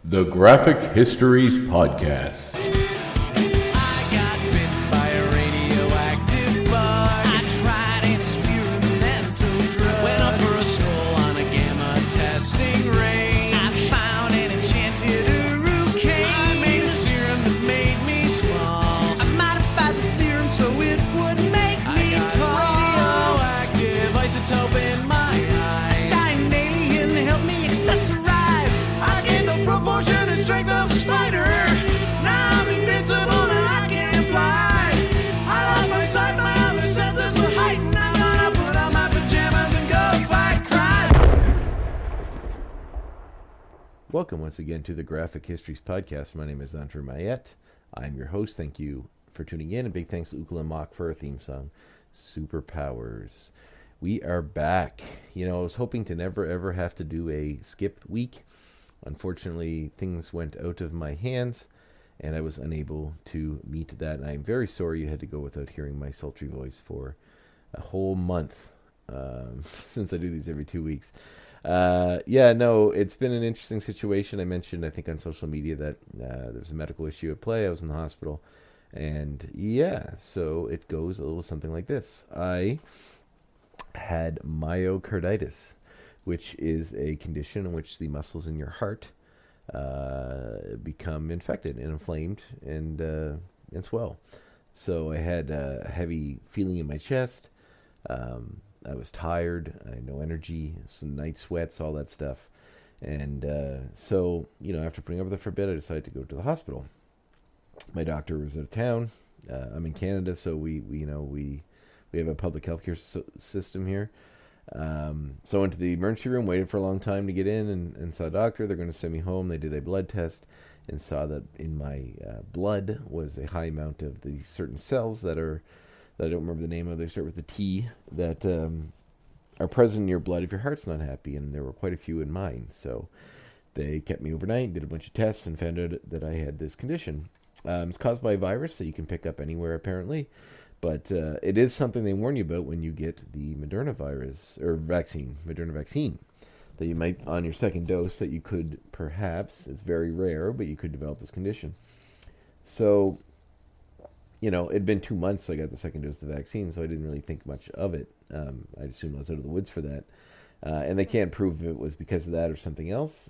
The Graphic Histories Podcast. I got bit by a radioactive bug. I tried an experimental drug. Went up for a stroll on a gamma testing range. I found an enchanted hurricane. I made a serum that made me small. I modified the serum so it would make me tall. Radioactive isotope in my eyes. Dying alien helped me accessorize. I gained the proportion and strength of a spider. Now I'm invincible and I can fly. I lost my sight, my other senses were heightened. I'm gonna put on my pajamas and go fight crime. Welcome once again to the Graphic Histories Podcast. My name is André Mayette. I'm your host. Thank you for tuning in. And big thanks to Ukla Mock for our theme song, Superpowers. We are back. You know, I was hoping to never ever have to do a skip week. Unfortunately, things went out of my hands, and I was unable to meet that. And I'm very sorry you had to go without hearing my sultry voice for a whole month, since I do these every 2 weeks. It's been an interesting situation. I mentioned, I think, on social media that there was a medical issue at play. I was in the hospital, and so it goes a little something like this. I had myocarditis, which is a condition in which the muscles in your heart become infected and inflamed and swell. So I had a heavy feeling in my chest. I was tired. I had no energy, some night sweats, all that stuff. And so, after putting up with it for a bit, I decided to go to the hospital. My doctor was out of town. I'm in Canada, so we have a public healthcare system here. So I went to the emergency room, waited for a long time to get in and saw a doctor. They're going to send me home. They did a blood test and saw that in my blood was a high amount of the certain cells that I don't remember the name of. They start with the T that are present in your blood if your heart's not happy, and there were quite a few in mine. So they kept me overnight, did a bunch of tests, and found out that I had this condition. It's caused by a virus that you can pick up anywhere, apparently. But it is something they warn you about when you get the Moderna vaccine, that you might, on your second dose, that you could perhaps, it's very rare, but you could develop this condition. So, it'd been 2 months I got the second dose of the vaccine, so I didn't really think much of it. I assumed I was out of the woods for that. And they can't prove if it was because of that or something else.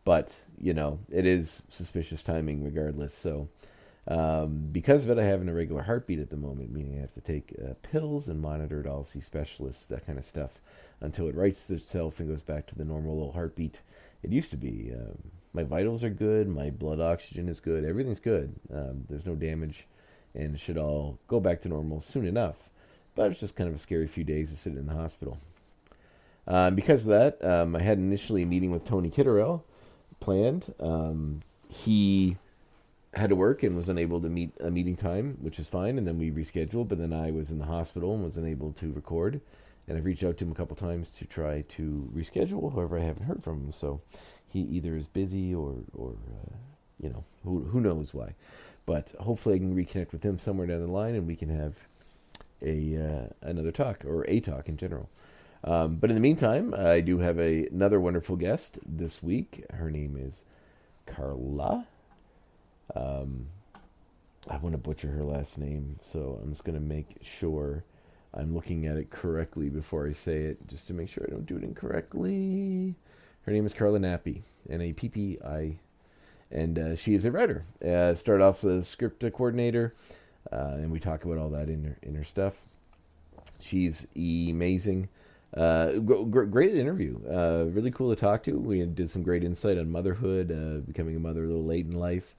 But, it is suspicious timing regardless, so... because of it, I have an irregular heartbeat at the moment, meaning I have to take pills and monitor it all, see specialists, that kind of stuff, until it rights itself and goes back to the normal little heartbeat it used to be. My vitals are good, my blood oxygen is good, everything's good. There's no damage, and it should all go back to normal soon enough. But it's just kind of a scary few days to sit in the hospital. Because of that, I had initially a meeting with Tony Kitterell planned. He had to work and was unable to meet a meeting time, which is fine, and then we rescheduled, but then I was in the hospital and was unable to record, and I've reached out to him a couple times to try to reschedule. However, I haven't heard from him, so he either is busy or who knows why. But hopefully I can reconnect with him somewhere down the line, and we can have another talk, or a talk in general. But in the meantime, I do have another wonderful guest this week. Her name is Karla. I want to butcher her last name, so I'm just going to make sure I'm looking at it correctly before I say it, just to make sure I don't do it incorrectly. Her name is Karla Nappi, N-A-P-P-I, and she is a writer. Started off as a script coordinator, and we talk about all that in her stuff. She's amazing. Great interview. Really cool to talk to. We did some great insight on motherhood, becoming a mother a little late in life.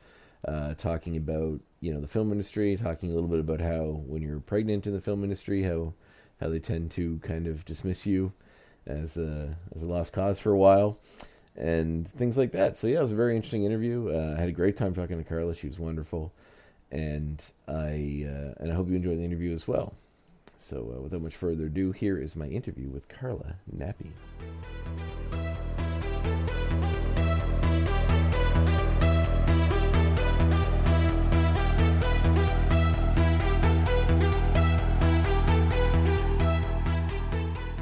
Talking about, the film industry, talking a little bit about how when you're pregnant in the film industry, how they tend to kind of dismiss you as a lost cause for a while, and things like that. So it was a very interesting interview. I had a great time talking to Karla. She was wonderful, and I hope you enjoyed the interview as well. So without much further ado, here is my interview with Karla Nappi.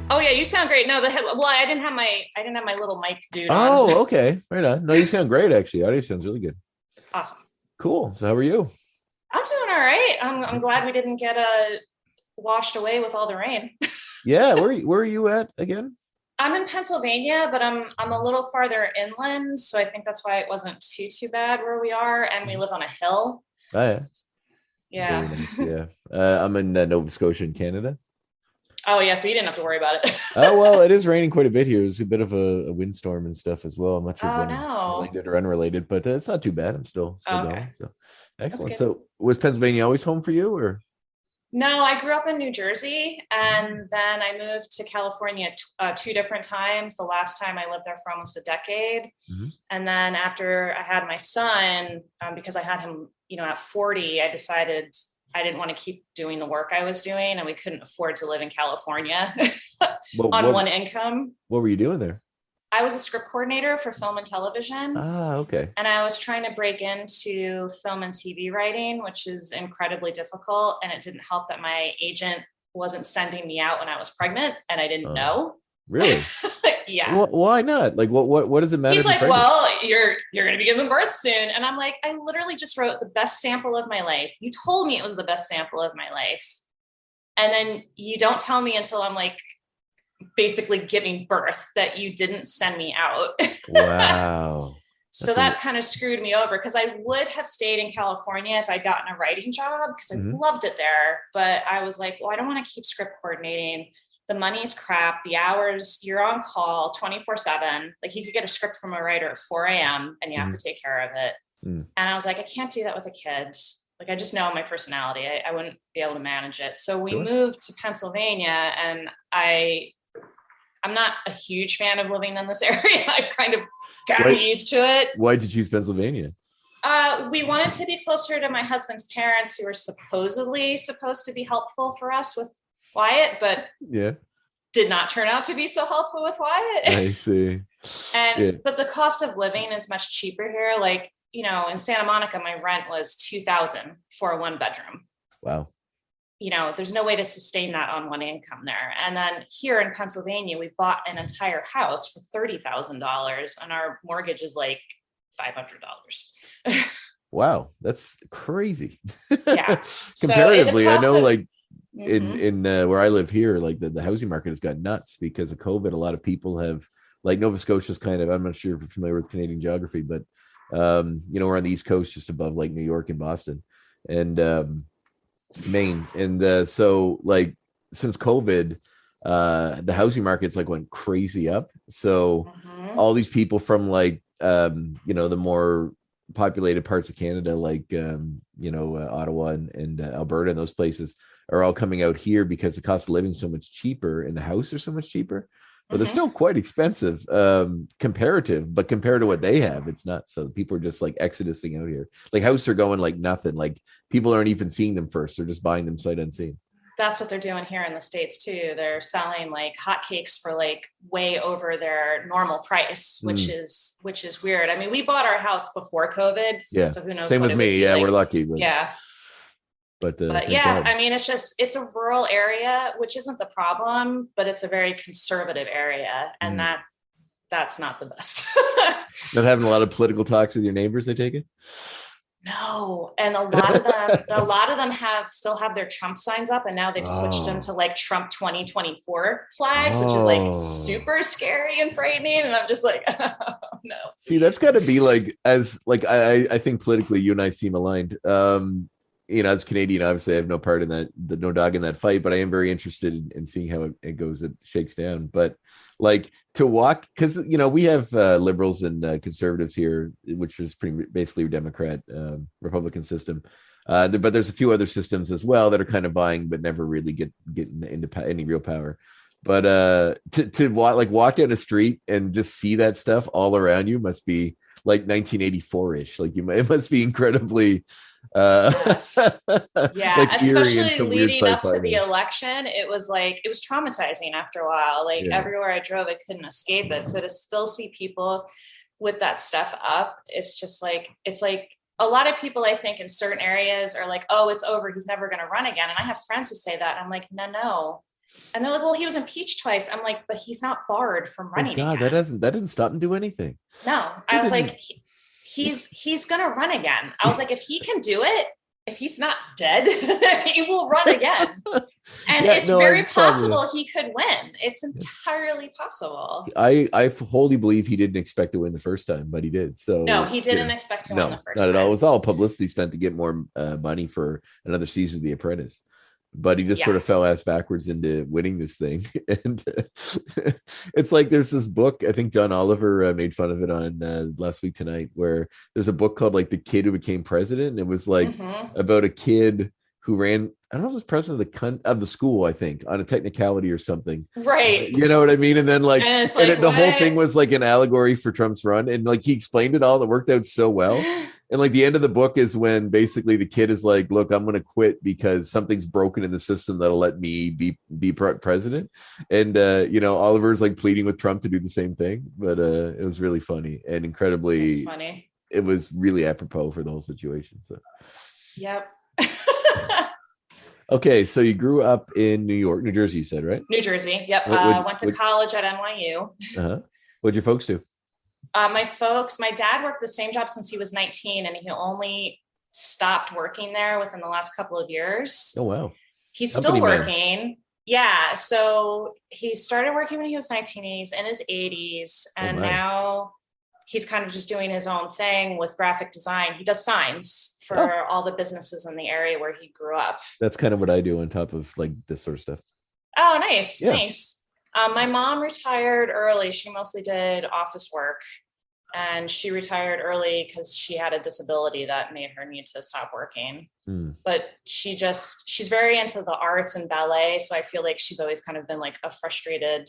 Oh yeah, you sound great. No, I didn't have my little mic dude on. Oh, okay. Right on. No, you sound great, actually. Audio sounds really good. Awesome. Cool. So how are you? I'm doing all right. I'm glad we didn't get washed away with all the rain. Yeah, where are you at again? I'm in Pennsylvania, but I'm a little farther inland, so I think that's why it wasn't too bad where we are, and we live on a hill. Oh, yeah. Yeah. Very nice, yeah. I'm in Nova Scotia in Canada. Oh yeah, so you didn't have to worry about it. Oh, well, it is raining quite a bit here. There's a bit of a windstorm and stuff as well. I'm not sure if related or unrelated, but it's not too bad. I'm still going. So excellent. So was Pennsylvania always home for you, or? No, I grew up in New Jersey, and then I moved to California 2 different times. The last time I lived there for almost a decade. Mm-hmm. And then after I had my son, because I had him, at 40, I decided I didn't want to keep doing the work I was doing, and we couldn't afford to live in California on one income. What were you doing there? I was a script coordinator for film and television. Ah, okay. And I was trying to break into film and TV writing, which is incredibly difficult. And it didn't help that my agent wasn't sending me out when I was pregnant, and I didn't know. Really? Yeah. Well, why not? Like, what does it matter? He's like, well, you're going to be giving birth soon. And I'm like, I literally just wrote the best sample of my life. You told me it was the best sample of my life. And then you don't tell me until I'm like, basically giving birth that you didn't send me out. Wow. So that kind of screwed me over, because I would have stayed in California if I'd gotten a writing job, because I loved it there. But I was like, well, I don't want to keep script coordinating. The money's crap. The hours, you're on call 24/7. Like, you could get a script from a writer at 4 a.m. and you have to take care of it. And I was like, I can't do that with the kids. Like, I just know my personality. I wouldn't be able to manage it. So we moved to Pennsylvania, and I'm not a huge fan of living in this area. I've kind of gotten used to it. Why did you choose Pennsylvania? We wanted to be closer to my husband's parents, who were supposedly supposed to be helpful for us with Wyatt, but did not turn out to be so helpful with Wyatt. I see. But the cost of living is much cheaper here. Like, in Santa Monica, my rent was $2,000 for a 1-bedroom. Wow. There's no way to sustain that on one income there. And then here in Pennsylvania, we bought an entire house for $30,000, and our mortgage is like $500. Wow, that's crazy. Yeah. Comparatively, I know, like in where I live here, like the housing market has got nuts because of COVID. A lot of people have, like, Nova Scotia's kind of, I'm not sure if you're familiar with Canadian geography, but we're on the East Coast, just above like New York and Boston and Maine. And so, like, since COVID, the housing market's like went crazy up. So all these people from like the more populated parts of Canada, like Ottawa and Alberta and those places, are all coming out here because the cost of living is so much cheaper and the houses are so much cheaper. But they're still quite expensive, compared to what they have, it's nuts. So people are just like exodusing out here. Like, houses are going like nothing. Like, people aren't even seeing them first. They're just buying them sight unseen. That's what they're doing here in the States too. They're selling like hotcakes for like way over their normal price, which is weird. I mean, we bought our house before COVID. Yeah. So who knows? Same with me. Yeah, like. We're lucky. But. Yeah. But yeah, I mean, it's a rural area, which isn't the problem, but it's a very conservative area, and that's not the best. Not having a lot of political talks with your neighbors, I take it? No, and a lot of them still have their Trump signs up, and now they've switched them to like Trump 2024 flags, which is like super scary and frightening. And I'm just like, oh, no. See, that's got to be like, as like I think politically, you and I seem aligned. As Canadian, obviously, I have no part in that, no dog in that fight, but I am very interested in seeing how it goes, it shakes down. But like, to walk, because, we have liberals and conservatives here, which is basically a Democrat, Republican system. But there's a few other systems as well that are kind of vying, but never really get into any real power. But to walk down the street and just see that stuff all around you must be like 1984-ish. Like, it must be incredibly... Yes. Yeah, like, especially leading up to the election, it was traumatizing after a while. Like, everywhere I drove, I couldn't escape it. So to still see people with that stuff up, it's just like, it's like a lot of people, I think, in certain areas are like, oh, it's over, he's never going to run again. And I have friends who say that, and I'm like, no, And they're like, well, he was impeached twice. I'm like, but he's not barred from running God, again. that didn't stop him do anything. No, I was like, he's gonna run again. I was like, if he can do it, if he's not dead, he will run again. And it's very possible he could win. It's entirely possible. I wholly believe he didn't expect to win the first time, but he did. So no, he didn't expect to win the first not time. at all. It was all publicity stunt to get more money for another season of The Apprentice. But he just sort of fell ass backwards into winning this thing. And it's like there's this book, I think John Oliver made fun of it on Last Week Tonight, where there's a book called like The Kid Who Became President. And it was like about a kid who ran, I don't know if it was president of the school, I think, on a technicality or something. Right. You know what I mean? And then the whole thing was like an allegory for Trump's run. And like he explained it all. It worked out so well. And like the end of the book is when basically the kid is like, look, I'm going to quit because something's broken in the system that'll let me be president. And, Oliver's like pleading with Trump to do the same thing. But it was really funny and incredibly funny. It was really apropos for the whole situation. So, yep. Okay. So you grew up in New Jersey, you said, right? New Jersey. Yep. Went to college at NYU. What'd your folks do? My dad worked the same job since he was 19, and he only stopped working there within the last couple of years. Oh, wow. He's still working. Yeah. So he started working when he was 19, he's in his 80s, and now he's kind of just doing his own thing with graphic design. He does signs for all the businesses in the area where he grew up. That's kind of what I do on top of like this sort of stuff. Oh, nice. Yeah. Nice. My mom retired early. She mostly did office work, and she retired early because she had a disability that made her need to stop working. But she's very into the arts and ballet. So I feel like she's always kind of been like a frustrated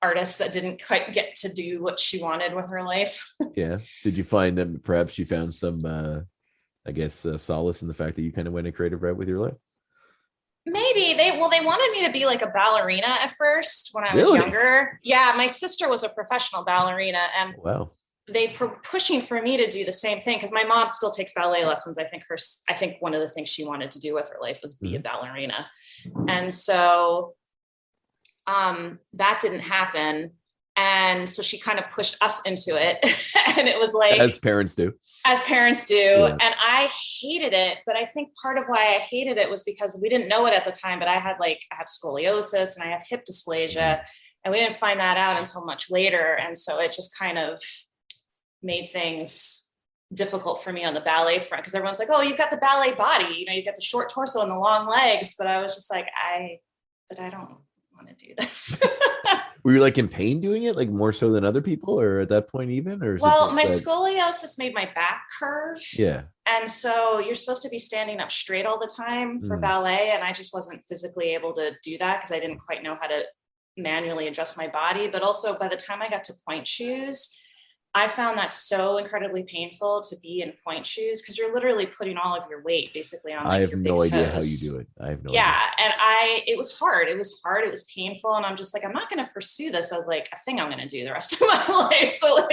artist that didn't quite get to do what she wanted with her life. Yeah. Did you find that perhaps you found some, solace in the fact that you kind of went a creative route with your life? Maybe they wanted me to be like a ballerina at first when I was younger. Yeah. My sister was a professional ballerina, and they were pushing for me to do the same thing. Cause my mom still takes ballet lessons. I think one of the things she wanted to do with her life was be a ballerina. And so, that didn't happen. And so she kind of pushed us into it. And it was like, as parents do. Yeah. And I hated it. But I think part of why I hated it was because we didn't know it at the time, but I have scoliosis and I have hip dysplasia, and we didn't find that out until much later. And so it just kind of made things difficult for me on the ballet front. Cause everyone's like, oh, you've got the ballet body, you've got the short torso and the long legs. But I was just like, I don't want to do this. Were you like in pain doing it, like more so than other people, or at that point even? Or my scoliosis made my back curve. Yeah. And so you're supposed to be standing up straight all the time for ballet. And I just wasn't physically able to do that because I didn't quite know how to manually adjust my body. But also by the time I got to point shoes, I found that so incredibly painful to be in point shoes because you're literally putting all of your weight basically on. I have no idea how you do it. I have no idea. Yeah. And it was hard. It was hard. It was painful. And I'm just like, I'm not going to pursue this as like a thing I'm going to do the rest of my life. So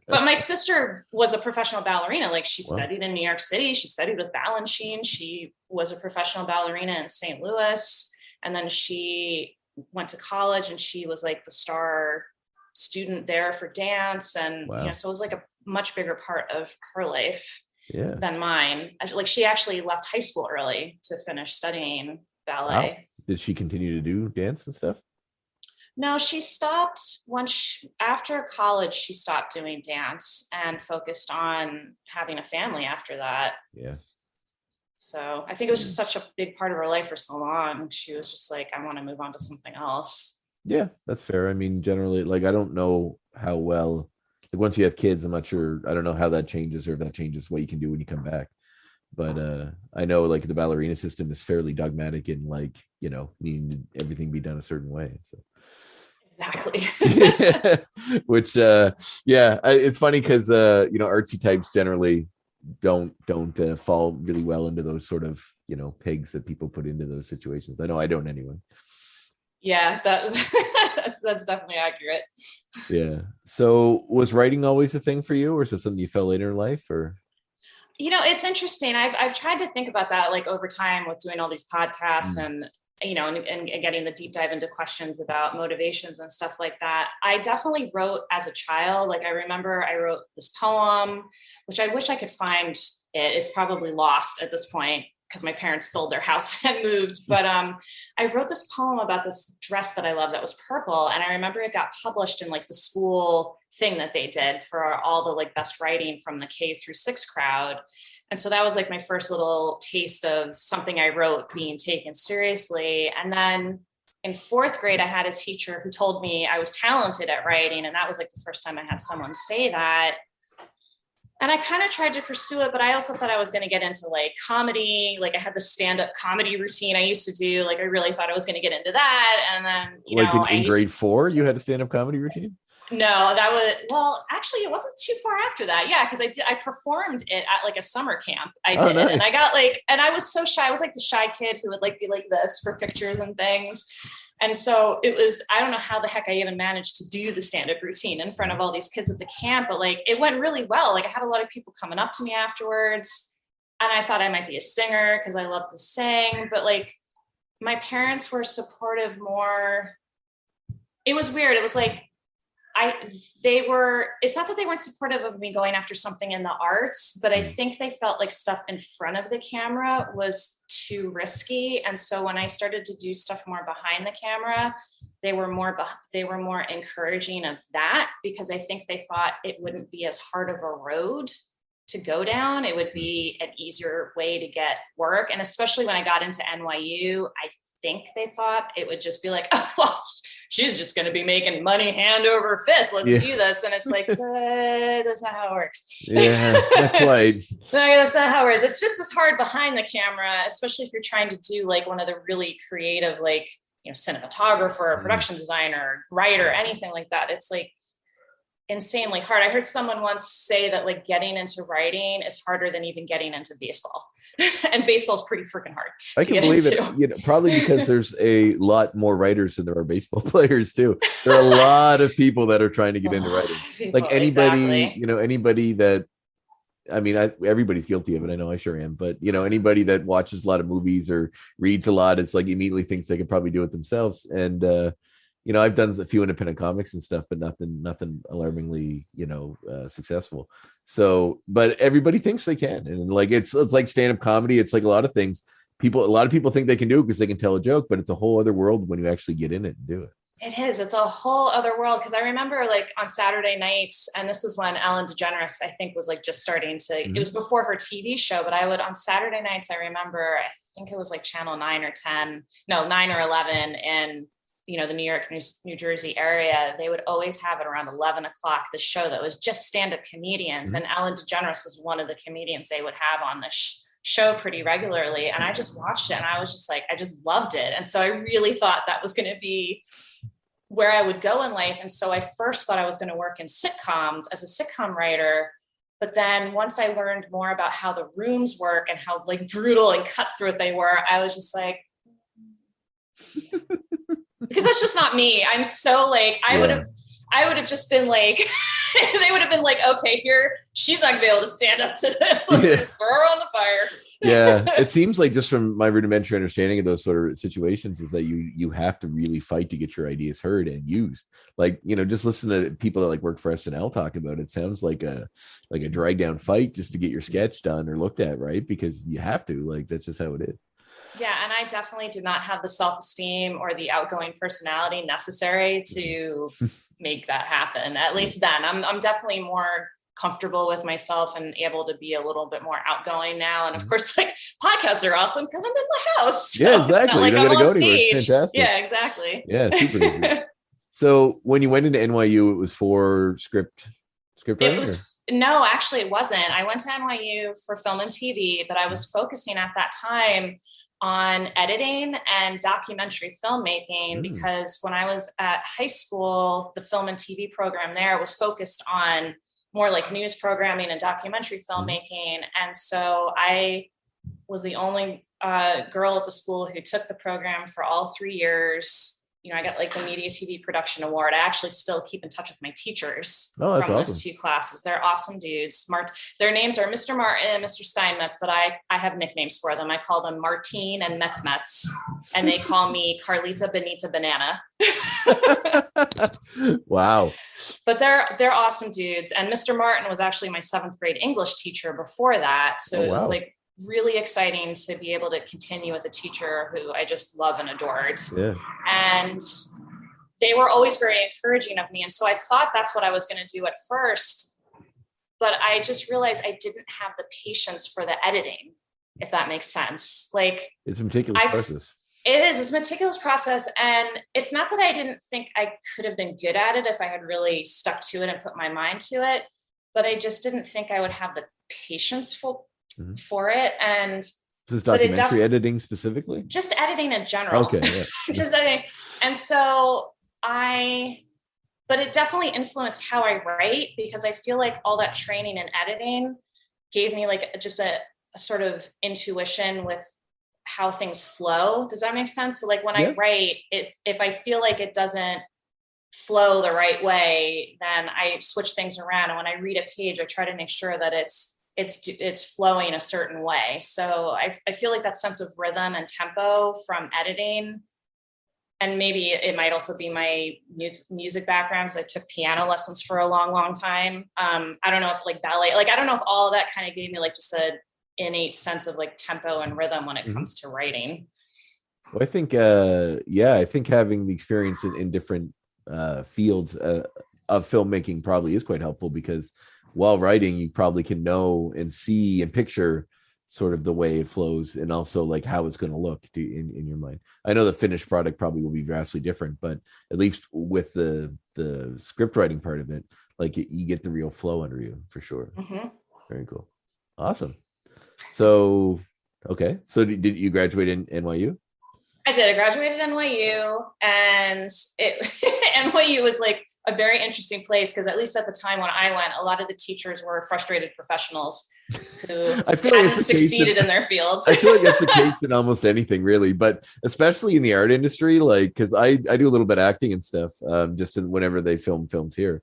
but my sister was a professional ballerina. Like she studied in New York City. She studied with Balanchine. She was a professional ballerina in St. Louis. And then she went to college and she was like the star student there for dance, and so it was like a much bigger part of her life than mine. Like she actually left high school early to finish studying ballet. Wow. Did she continue to do dance and stuff? No, she stopped after college. She stopped doing dance and focused on having a family after that. Yeah. So I think it was just such a big part of her life for so long. She was just like, I want to move on to something else. Yeah, that's fair. I mean, generally, like, I don't know how well, like, once you have kids, I'm not sure. I don't know how that changes or if that changes what you can do when you come back. But I know, like, the ballerina system is fairly dogmatic in, like, needing everything be done a certain way. So exactly. Which, it's funny because, artsy types generally don't fall really well into those sort of, pegs that people put into those situations. I know I don't anyway. Yeah, that's definitely accurate. Yeah. So was writing always a thing for you, or is it something you fell later in life, or? It's interesting. I've tried to think about that, like over time with doing all these podcasts, and and getting the deep dive into questions about motivations and stuff like that. I definitely wrote as a child. Like I remember I wrote this poem, which I wish I could find it. It's probably lost at this point because my parents sold their house and moved. But I wrote this poem about this dress that I love that was purple. And I remember it got published in like the school thing that they did for all the like best writing from the K-6 crowd. And so that was like my first little taste of something I wrote being taken seriously. And then in fourth grade, I had a teacher who told me I was talented at writing. And that was like the first time I had someone say that. And I kind of tried to pursue it, but I also thought I was going to get into like comedy. Like I had the stand-up comedy routine I used to do. Like I really thought I was going to get into that. And then, in grade 4, you had a stand-up comedy routine? No, that was, well, actually it wasn't too far after that. Yeah. Cause I performed it at like a summer camp. I did. Nice. And I got like, and I was so shy. I was like the shy kid who would like be like this for pictures and things. And so it was, I don't know how the heck I even managed to do the stand-up routine in front of all these kids at the camp, but like, it went really well. Like I had a lot of people coming up to me afterwards and I thought I might be a singer cause I love to sing, but like my parents were supportive more. It was weird. It was like, it's not that they weren't supportive of me going after something in the arts, but I think they felt like stuff in front of the camera was too risky. And so when I started to do stuff more behind the camera, they were more encouraging of that because I think they thought it wouldn't be as hard of a road to go down. It would be an easier way to get work. And especially when I got into NYU, I think they thought it would just be like, oh, well, she's just going to be making money hand over fist. Let's do this. And it's like, that's not how it works. Yeah, not quite. That's not how it is. It's just as hard behind the camera, especially if you're trying to do like one of the really creative, like, cinematographer, production designer, writer, anything like that. It's like insanely hard. I heard someone once say that like getting into writing is harder than even getting into baseball. And baseball's pretty freaking hard. I can believe it. Probably because there's a lot more writers than there are baseball players too. There are a lot of people that are trying to get into writing. Like anybody, anybody that, I mean, everybody's guilty of it. I know I sure am. But anybody that watches a lot of movies or reads a lot, it's like immediately thinks they could probably do it themselves. And I've done a few independent comics and stuff, but nothing alarmingly, successful. So, but everybody thinks they can. And like, it's like stand-up comedy. It's like a lot of things. A lot of people think they can do it because they can tell a joke, but it's a whole other world when you actually get in it and do it. It is. It's a whole other world. Cause I remember like on Saturday nights, and this was when Ellen DeGeneres, I think, was like just starting to, it was before her TV show, but I would on Saturday nights, I remember, I think it was like channel 9 or 9 or 11. And the New York, New Jersey area, they would always have it around 11 o'clock, the show that was just stand-up comedians. And Ellen DeGeneres was one of the comedians they would have on this show pretty regularly. And I just watched it and I was just like, I just loved it. And so I really thought that was going to be where I would go in life. And so I first thought I was going to work in sitcoms as a sitcom writer. But then once I learned more about how the rooms work and how like brutal and cutthroat they were, I was just like, because that's just not me. I'm so like, I would have just been like, they would have been like, okay, here, she's not gonna be able to stand up to this. Let's just throw her on the fire. Yeah. It seems like just from my rudimentary understanding of those sort of situations is that you have to really fight to get your ideas heard and used. Like, just listen to people that like work for SNL talk about it. Sounds like a drag down fight just to get your sketch done or looked at, right? Because you have to, like, that's just how it is. Yeah. And I definitely did not have the self-esteem or the outgoing personality necessary to make that happen. At least then I'm definitely more comfortable with myself and able to be a little bit more outgoing now. And of course, like podcasts are awesome because I'm in my house. So yeah, exactly. It's not like you I'm don't on gotta go anywhere. stage. It's fantastic. Yeah, exactly. Yeah, super easy. So when you went into NYU, it was for script writing? No, actually it wasn't. I went to NYU for film and TV, but I was focusing at that time on editing and documentary filmmaking because when I was at high school, the film and TV program there was focused on more like news programming and documentary filmmaking. And so I was the only girl at the school who took the program for all 3 years. I got like the Media TV Production Award. I actually still keep in touch with my teachers Oh, that's from awesome. those 2 classes. They're awesome dudes. Their names are Mr. Martin and Mr. Steinmetz, but I have nicknames for them. I call them Martine and Metz, and they call me Carlita Benita Banana. Wow. But they're awesome dudes. And Mr. Martin was actually my 7th grade English teacher before that. So it was like really exciting to be able to continue with a teacher who I just love and adored. Yeah. And they were always very encouraging of me. And so I thought that's what I was going to do at first, but I just realized I didn't have the patience for the editing, if that makes sense. Like, it's a meticulous process. It's a meticulous process. And it's not that I didn't think I could have been good at it if I had really stuck to it and put my mind to it, but I just didn't think I would have the patience for it. And this is documentary editing specifically? Just editing in general. Okay. Yeah. Just editing. And so but it definitely influenced how I write, because I feel like all that training and editing gave me like just a sort of intuition with how things flow. Does that make sense? So like when I write, if I feel like it doesn't flow the right way, then I switch things around. And when I read a page, I try to make sure that it's flowing a certain way. So I feel like that sense of rhythm and tempo from editing, and maybe it might also be my music background, because I took piano lessons for a long, long time. I don't know if like ballet, like I don't know if all of that kind of gave me like just a innate sense of like tempo and rhythm when it comes to writing. Well, I think I think having the experience in different fields of filmmaking probably is quite helpful, because while writing, you probably can know and see and picture sort of the way it flows, and also like how it's going to look in your mind. I know the finished product probably will be vastly different, but at least with the script writing part of it, like you get the real flow under you for sure. Very cool. Awesome. So, okay. So did you graduate in NYU? I did. I graduated NYU, and NYU was like a very interesting place, because at least at the time when I went, a lot of the teachers were frustrated professionals who hadn't succeeded in their fields. I feel like that's the case in almost anything, really, but especially in the art industry, like, because I do a little bit of acting and stuff, just whenever they film films here.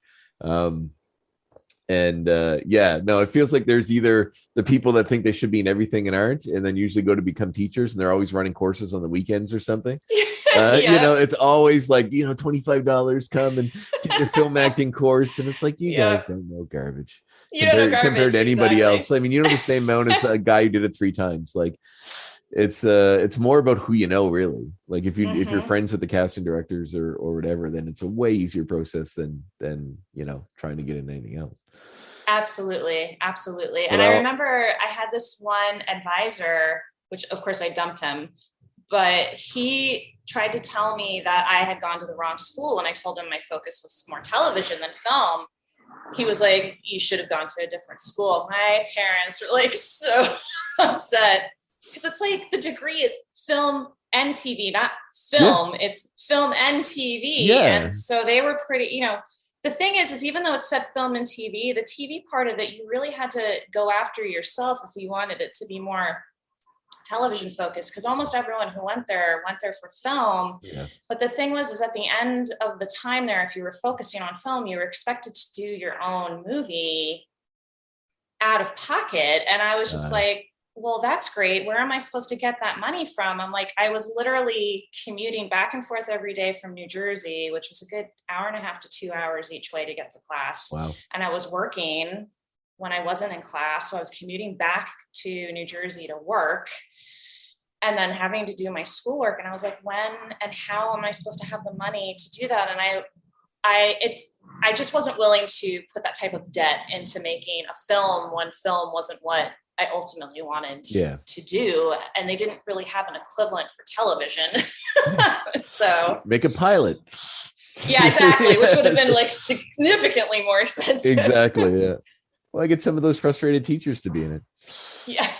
It feels like there's either the people that think they should be in everything in art, and then usually go to become teachers, and they're always running courses on the weekends or something. It's always like, $25, come and get your film acting course. And it's like, you guys don't know garbage. Compared to anybody else. I mean, you know the same amount as a guy who did it 3 times. Like, it's more about who you know, really. Like if you're friends with the casting directors or whatever, then it's a way easier process than trying to get into anything else. Absolutely. And I remember I had this one advisor, which of course I dumped him, but he tried to tell me that I had gone to the wrong school when I told him my focus was more television than film. He was like, you should have gone to a different school. My parents were like so upset, because it's like the degree is film and TV, not film. Yeah. It's film and TV. Yeah. And so they were pretty, the thing is even though it said film and TV, the TV part of it, you really had to go after yourself if you wanted it to be more television focused, because almost everyone who went there for film. Yeah. But the thing is at the end of the time there, if you were focusing on film, you were expected to do your own movie out of pocket. And I was just like, well, that's great. Where am I supposed to get that money from? I'm like, I was literally commuting back and forth every day from New Jersey, which was a good 1.5 to 2 hours each way to get to class. Wow. And I was working when I wasn't in class. So I was commuting back to New Jersey to work, and then having to do my schoolwork. And I was like, when and how am I supposed to have the money to do that? And I just wasn't willing to put that type of debt into making a film when film wasn't what I ultimately wanted to do. And they didn't really have an equivalent for television. So make a pilot. Yeah, exactly. Which would have been like significantly more expensive. Exactly. Yeah. Well, I get some of those frustrated teachers to be in it. Yeah,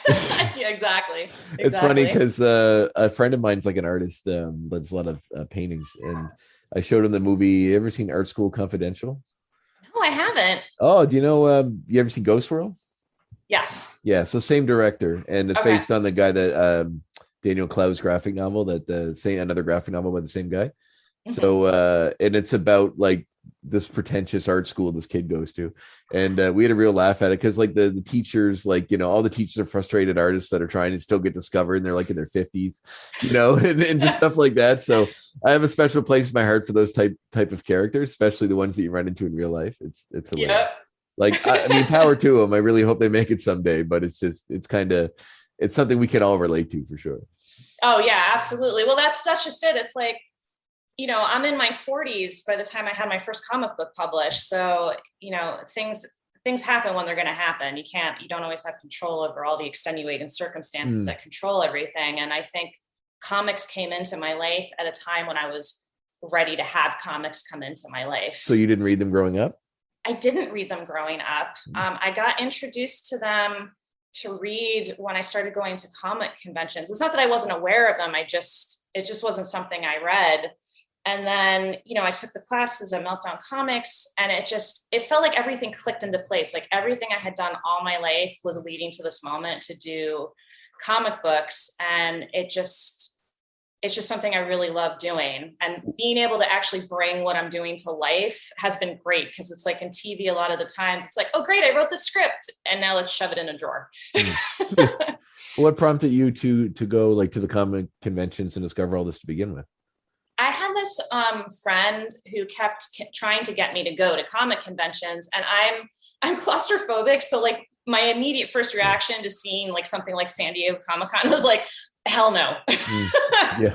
yeah, exactly. It's funny because a friend of mine's like an artist, does a lot of paintings, and I showed him the movie. You ever seen Art School Confidential? No, I haven't. Oh, do you know? You ever seen Ghost World? Yes. Yeah. So same director, and it's based on the guy that Daniel Clow's graphic novel. Another graphic novel by the same guy. So and it's about like this pretentious art school this kid goes to, and we had a real laugh at it because like the teachers, like, you know, all the teachers are frustrated artists that are trying to still get discovered, and they're like in their 50s, you know, and just stuff like that. So I have a special place in my heart for those type of characters, especially the ones that you run into in real life. It's hilarious. Yep. Like I mean, power to them. I really hope they make it someday, but it's something we can all relate to for sure. Oh yeah, absolutely. Well, that's just it. It's like, you know, I'm in my 40s by the time I had my first comic book published. So, you know, things happen when they're going to happen. You don't always have control over all the extenuating circumstances that control everything. And I think comics came into my life at a time when I was ready to have comics come into my life. So you didn't read them growing up? I didn't read them growing up. I got introduced to them to read when I started going to comic conventions. It's not that I wasn't aware of them. It just wasn't something I read. And then, you know, I took the classes at Meltdown Comics, and it felt like everything clicked into place. Like everything I had done all my life was leading to this moment to do comic books. And it's just something I really love doing. And being able to actually bring what I'm doing to life has been great, because it's like in TV, a lot of the times it's like, oh, great, I wrote the script and now let's shove it in a drawer. What prompted you to go like to the comic conventions and discover all this to begin with? I had this friend who kept trying to get me to go to comic conventions, and I'm claustrophobic. So like my immediate first reaction to seeing like something like San Diego Comic-Con was like, hell no. Yeah.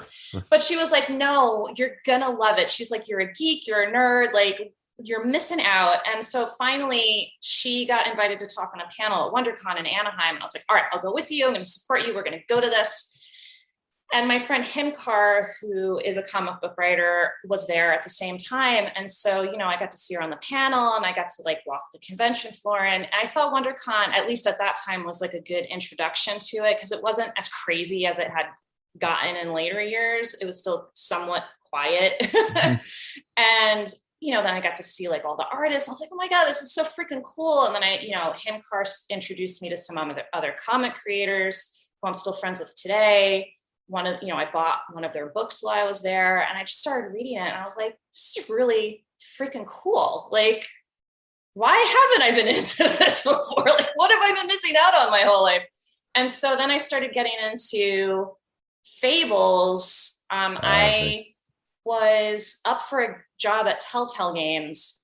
But she was like, no, you're gonna love it. She's like, you're a geek, you're a nerd, like you're missing out. And so finally she got invited to talk on a panel at WonderCon in Anaheim. And I was like, all right, I'll go with you. I'm going to support you. We're going to go to this. And my friend Himkar, who is a comic book writer, was there at the same time. And so, you know, I got to see her on the panel, and I got to like walk the convention floor. And I thought WonderCon, at least at that time, was like a good introduction to it, because it wasn't as crazy as it had gotten in later years. It was still somewhat quiet. Mm-hmm. And, you know, then I got to see like all the artists. I was like, oh my God, this is so freaking cool. And then Himkar introduced me to some other comic creators who I'm still friends with today. I bought one of their books while I was there, and I just started reading it, and I was like, this is really freaking cool. Like, why haven't I been into this before? Like, what have I been missing out on my whole life? And so then I started getting into fables. I was up for a job at Telltale Games.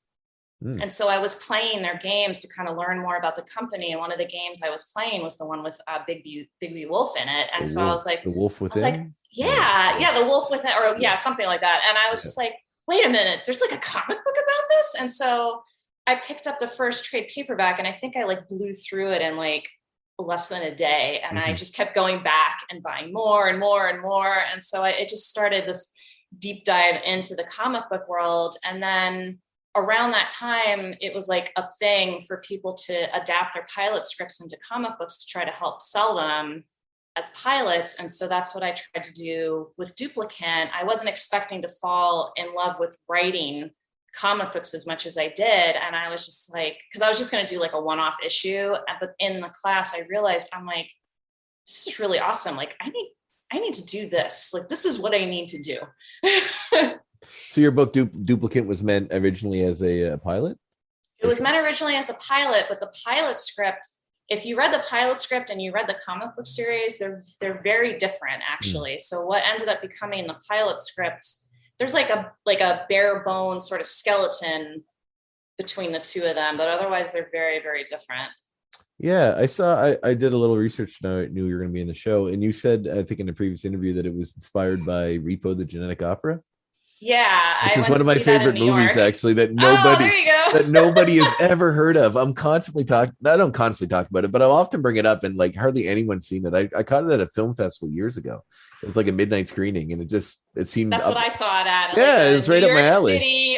And so I was playing their games to kind of learn more about the company. And one of the games I was playing was the one with Big B Wolf in it. And I was like, The Wolf Within? I was like, yeah, The Wolf Within, or yeah, something like that. And I was just like, wait a minute, there's like a comic book about this? And so I picked up the first trade paperback, and I think I like blew through it in like less than a day. And I just kept going back and buying more and more and more. And so it just started this deep dive into the comic book world. And then around that time, it was like a thing for people to adapt their pilot scripts into comic books to try to help sell them as pilots. And so that's what I tried to do with Duplicant. I wasn't expecting to fall in love with writing comic books as much as I did. And I was just like, because I was just going to do like a one-off issue. But in the class, I realized, I'm like, this is really awesome. Like, I need to do this. Like, this is what I need to do. So your book Duplicant was meant originally as a pilot? It was meant originally as a pilot, but the pilot script, if you read the pilot script and you read the comic book series, they're very different, actually. So what ended up becoming the pilot script, there's like a bare bones sort of skeleton between the two of them, but otherwise they're very, very different. Yeah, I did a little research. Now I knew you were going to be in the show, and you said, I think in a previous interview, that it was inspired by Repo the Genetic Opera. Yeah, which is one of my favorite movies, actually, that nobody has ever heard of. I don't constantly talk about it, but I'll often bring it up, and like hardly anyone's seen it. I caught it at a film festival years ago. It was like a midnight screening, and it seemed that's what I saw it at. Yeah, like, it was right up my alley. City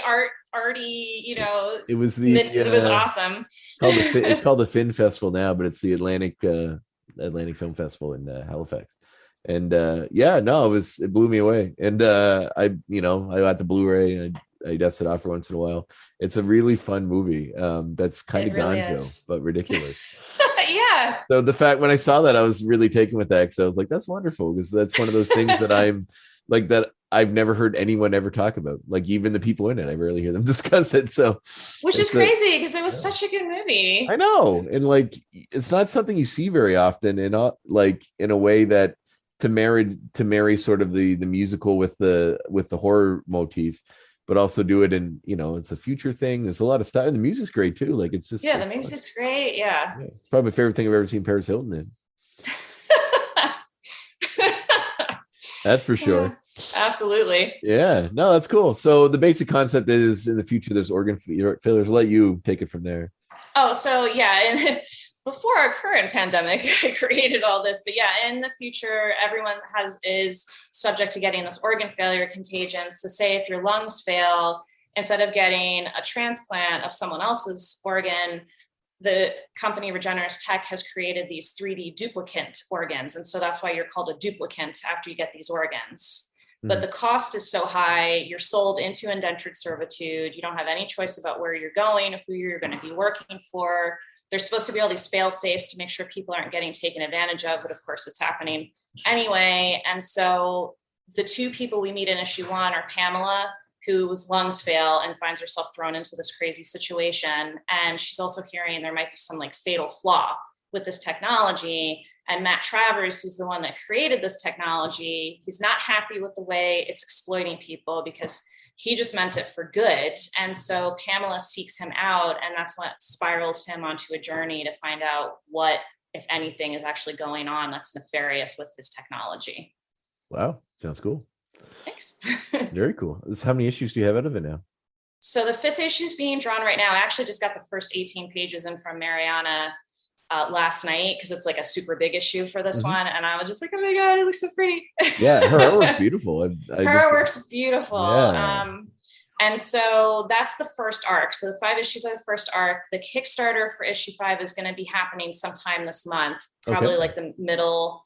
arty, you know. It was it was awesome. It's called the Fin Festival now, but it's the Atlantic Film Festival in Halifax. And it blew me away. And I got the Blu-ray, and I dust it off for once in a while. It's a really fun movie. That's kind of really gonzo, but ridiculous. Yeah. So the fact, when I saw that, I was really taken with that, because I was like, that's wonderful, because that's one of those things that I'm like, that I've never heard anyone ever talk about. Like even the people in it, I rarely hear them discuss it. So, which is crazy because it was such a good movie. I know, and like it's not something you see very often, and like in a way that to marry sort of the musical with the horror motif, but also do it in, it's a future thing. There's a lot of stuff, and the music's great too. Like it's just the music's great. Yeah. It's probably my favorite thing I've ever seen Paris Hilton in. That's for sure. Absolutely. Yeah, no, that's cool. So the basic concept is in the future there's organ failures. I'll let you take it from there. Oh, so yeah, and before our current pandemic, I created all this, but yeah, in the future, everyone is subject to getting this organ failure contagion. So say if your lungs fail, instead of getting a transplant of someone else's organ, the company Regeneris Tech has created these 3D duplicant organs. And so that's why you're called a duplicant after you get these organs. But the cost is so high, you're sold into indentured servitude. You don't have any choice about where you're going, who you're going to be working for. There's supposed to be all these fail safes to make sure people aren't getting taken advantage of, but of course it's happening anyway. And so the two people we meet in issue 1 are Pamela, whose lungs fail and finds herself thrown into this crazy situation. And she's also hearing there might be some like fatal flaw with this technology. And Matt Travers, who's the one that created this technology, he's not happy with the way it's exploiting people because he just meant it for good. And so Pamela seeks him out, and that's what spirals him onto a journey to find out what, if anything, is actually going on that's nefarious with his technology. Wow, sounds cool. Thanks. Very cool. How many issues do you have out of it now? So the 5th issue is being drawn right now. I actually just got the first 18 pages in from Mariana last night because it's like a super big issue for this one, and I was just like, oh my god, it looks so pretty. Yeah, her artwork's beautiful. Her artwork's beautiful. Yeah. And so that's the first arc. So the 5 issues are the first arc. The Kickstarter for issue 5 is going to be happening sometime this month, probably like the middle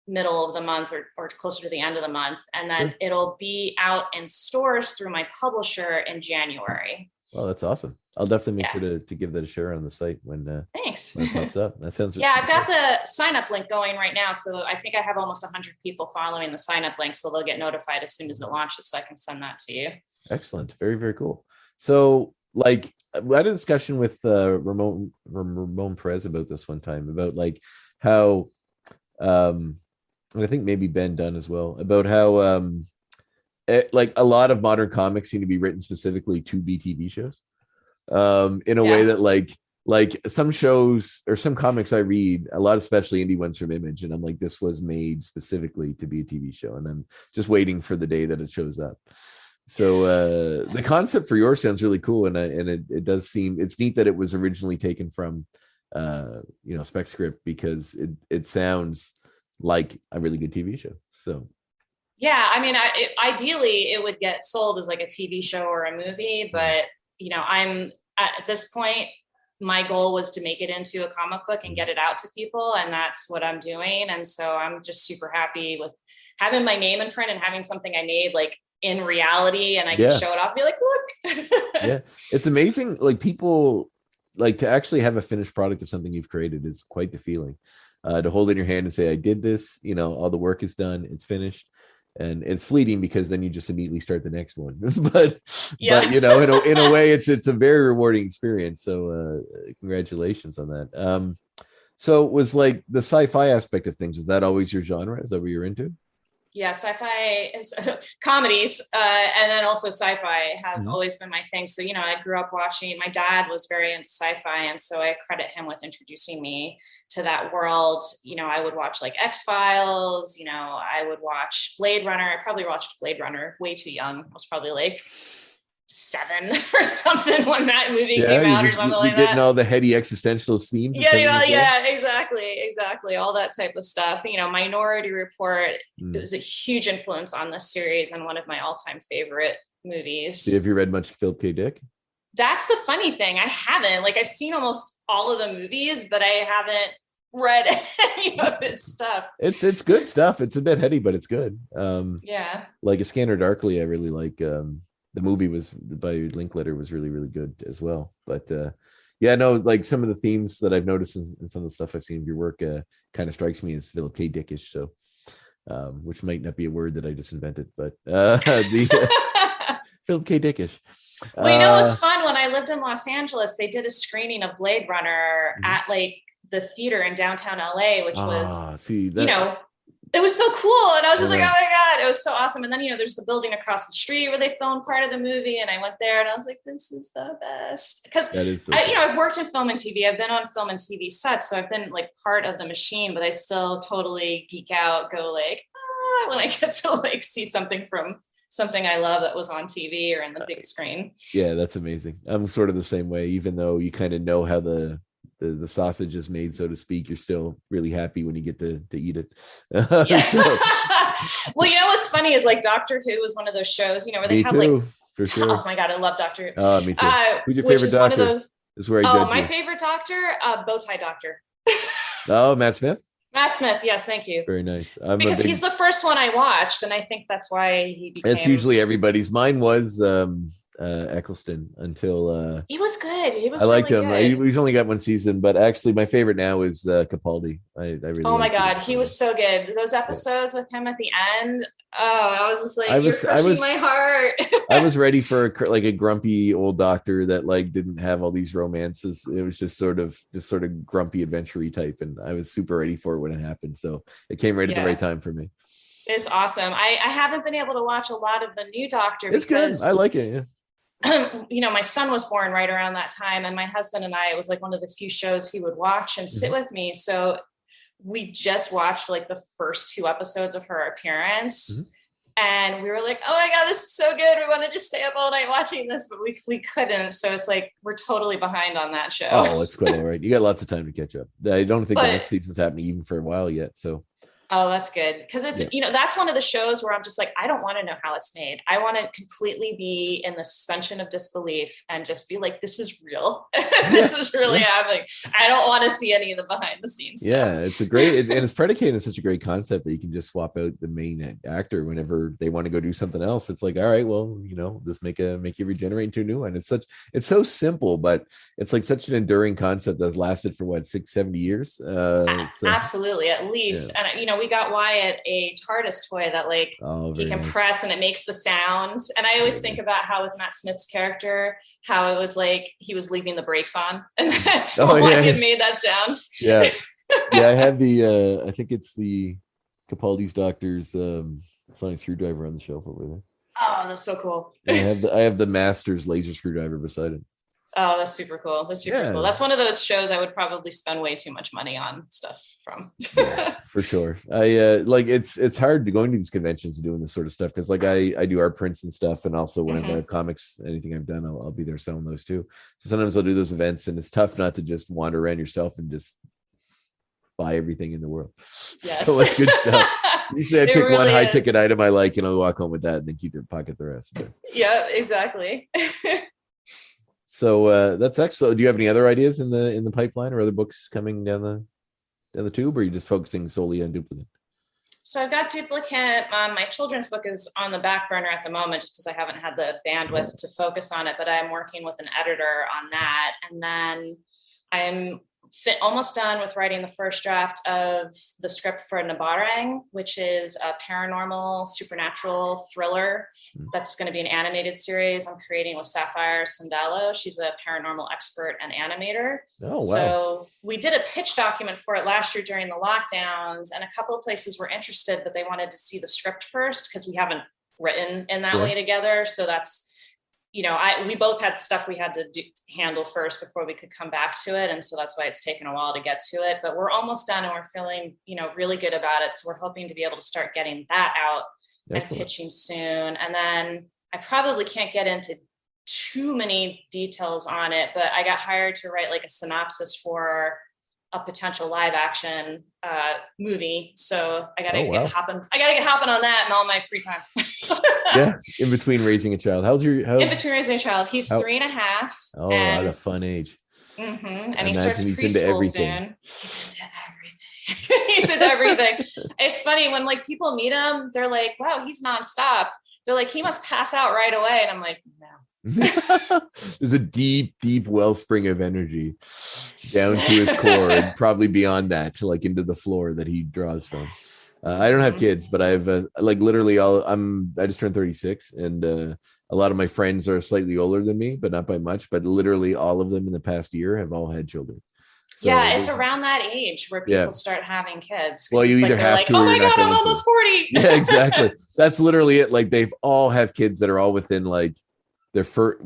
of the month or closer to the end of the month, and then it'll be out in stores through my publisher in January. Well, that's awesome. I'll definitely make sure to give that a share on the site when thanks. When it pops up. That sounds I've got the sign up link going right now. So I think I have almost 100 people following the sign up link. So they'll get notified as soon as it launches. So I can send that to you. Excellent. Very, very cool. So like I had a discussion with Ramon Perez about this one time about like how I think maybe Ben Dunn as well, about how like a lot of modern comics seem to be written specifically to be TV shows. In a way that like some shows or some comics I read, a lot, especially indie ones from Image, and I'm like, this was made specifically to be a TV show, and I'm just waiting for the day that it shows up. So the concept for yours sounds really cool, and it does seem, it's neat that it was originally taken from Spec Script, because it sounds like a really good TV show. So yeah, I mean, ideally it would get sold as like a TV show or a movie, but I'm at this point, my goal was to make it into a comic book and get it out to people. And that's what I'm doing. And so I'm just super happy with having my name in print and having something I made like in reality, and I can show it off and be like, look. Yeah. It's amazing. Like people like to actually have a finished product of something you've created is quite the feeling. To hold it in your hand and say, I did this, all the work is done, it's finished. And it's fleeting because then you just immediately start the next one. but in a way, it's a very rewarding experience. So congratulations on that. So it was like the sci-fi aspect of things. Is that always your genre? Is that what you're into? Yeah, sci-fi is comedies, and then also sci-fi have always been my thing. So, I grew up watching, my dad was very into sci-fi, and so I credit him with introducing me to that world. I would watch like X-Files, I would watch Blade Runner. I probably watched Blade Runner way too young. I was probably like 7 or something when that movie came out or something like that. Getting all the heady existential themes. Yeah, exactly. All that type of stuff. Minority Report was a huge influence on this series and one of my all-time favorite movies. Have you read much Philip K. Dick? That's the funny thing. I haven't. Like, I've seen almost all of the movies, but I haven't read any of his stuff. It's good stuff. It's a bit heady, but it's good. Like A Scanner Darkly, I really like. The movie was by Linklater was really, really good as well. But like some of the themes that I've noticed in some of the stuff I've seen of your work kind of strikes me as Philip K. Dickish. So which might not be a word that I just invented, but the Philip K. Dickish. Well, you know, it was fun when I lived in Los Angeles. They did a screening of Blade Runner at like the theater in downtown LA, which was, you know, it was so cool. And I was just like, oh my God, it was so awesome. And then, you know, there's the building across the street where they filmed part of the movie. And I went there and I was like, this is the best. Because, you know, I've worked in film and TV. I've been on film and TV sets. So I've been like part of the machine, but I still totally geek out, go like, when I get to like see something from something I love that was on TV or in the big screen. Yeah, that's amazing. I'm sort of the same way, even though you kind of know how the sausage is made, so to speak, you're still really happy when you get to eat it. Well, you know what's funny is like Doctor Who was one of those shows, you know, where they have like, for sure. Oh my God, I love Doctor Who. Oh, me too. Who's your favorite doctor? One of those, is where I judge my you. favorite doctor, Bowtie Doctor. Oh, Matt Smith? Matt Smith, yes, thank you. Very nice. Because he's the first one I watched, and I think that's why he became... It's usually everybody's. Mine was Eccleston until... He was good. He was I liked really him. good. He's only got one season, but actually my favorite now is Capaldi. I really Oh my God, he was so good. Those episodes with him at the end, I was just like, you're crushing my heart. I was ready for a grumpy old doctor that like didn't have all these romances. It was just sort of grumpy adventure-y type, and I was super ready for it when it happened. So it came right at the right time for me. It's awesome. I haven't been able to watch a lot of the new Doctor. It's good. I like it. Yeah. You know, my son was born right around that time, and my husband and I, it was like one of the few shows he would watch and sit with me. So we just watched like the first 2 episodes of her appearance, and we were like, oh my God, this is so good. We want to just stay up all night watching this, but we couldn't. So it's like, we're totally behind on that show. Oh, it's quite all right. You got lots of time to catch up. I don't think the next season's happening even for a while yet. So oh, that's good. Because it's, you know, that's one of the shows where I'm just like, I don't want to know how it's made. I want to completely be in the suspension of disbelief and just be like, this is real. This is really happening. I don't want to see any of the behind the scenes stuff. Yeah, it's a great, and it's predicated on such a great concept that you can just swap out the main actor whenever they want to go do something else. It's like, all right, well, you know, just make you regenerate into a new one. It's so simple, but it's like such an enduring concept that's lasted for what, 6-70 years. Absolutely, at least. Yeah. And you know, we got Wyatt a TARDIS toy that like he can press and it makes the sound. And I always think about how with Matt Smith's character, how it was like he was leaving the brakes on, and that's why it made that sound. Yeah, yeah. I have the I think it's the Capaldi's Doctor's sonic screwdriver on the shelf over there. Oh, that's so cool. I have the Master's laser screwdriver beside it. Oh, that's super cool. That's super cool. That's one of those shows I would probably spend way too much money on stuff from. Yeah, for sure. I like it's hard to going to these conventions and doing this sort of stuff because like I do art prints and stuff, and also when I have comics, anything I've done, I'll be there selling those too. So sometimes I'll do those events, and it's tough not to just wander around yourself and just buy everything in the world. Yes. So much good stuff. Usually I pick really one high ticket item I like, and I'll walk home with that, and then keep it pocket the rest. But. Yeah, exactly. So that's excellent. Do you have any other ideas in the pipeline or other books coming down the tube, or are you just focusing solely on Duplicant? So I've got Duplicant. My children's book is on the back burner at the moment just because I haven't had the bandwidth to focus on it, but I'm working with an editor on that. And then I'm almost done with writing the first draft of the script for Nabarang, which is a paranormal supernatural thriller that's going to be an animated series I'm creating with Sapphire Sandalo. She's a paranormal expert and animator. Oh, wow. So we did a pitch document for it last year during the lockdowns, and a couple of places were interested, but they wanted to see the script first because we haven't written in that way together. So that's, you know, we both had stuff we had to handle first before we could come back to it. And so that's why it's taken a while to get to it, but we're almost done and we're feeling, you know, really good about it. So we're hoping to be able to start getting that out and pitching soon. And then I probably can't get into too many details on it, but I got hired to write like a synopsis for a potential live action movie. So I gotta get hopping. I gotta get hopping on that in all my free time. Yeah, in between raising a child. In between raising a child, he's 3.5. Oh, at a fun age. And he starts preschool soon. He's into everything. He's into everything. It's funny when like people meet him, they're like, "Wow, he's nonstop." They're like, "He must pass out right away," and I'm like, "No." There's a deep wellspring of energy down to his core and probably beyond that to like into the floor that he draws from. I don't have kids, but I've like literally I just turned 36, and a lot of my friends are slightly older than me, but not by much. But literally all of them in the past year have all had children. So yeah, it's around that age where people start having kids. Well, you it's either like, have to, oh or my you're not God, I'm going almost 40. Yeah, exactly. That's literally it. Like they've all have kids that are all within like their first.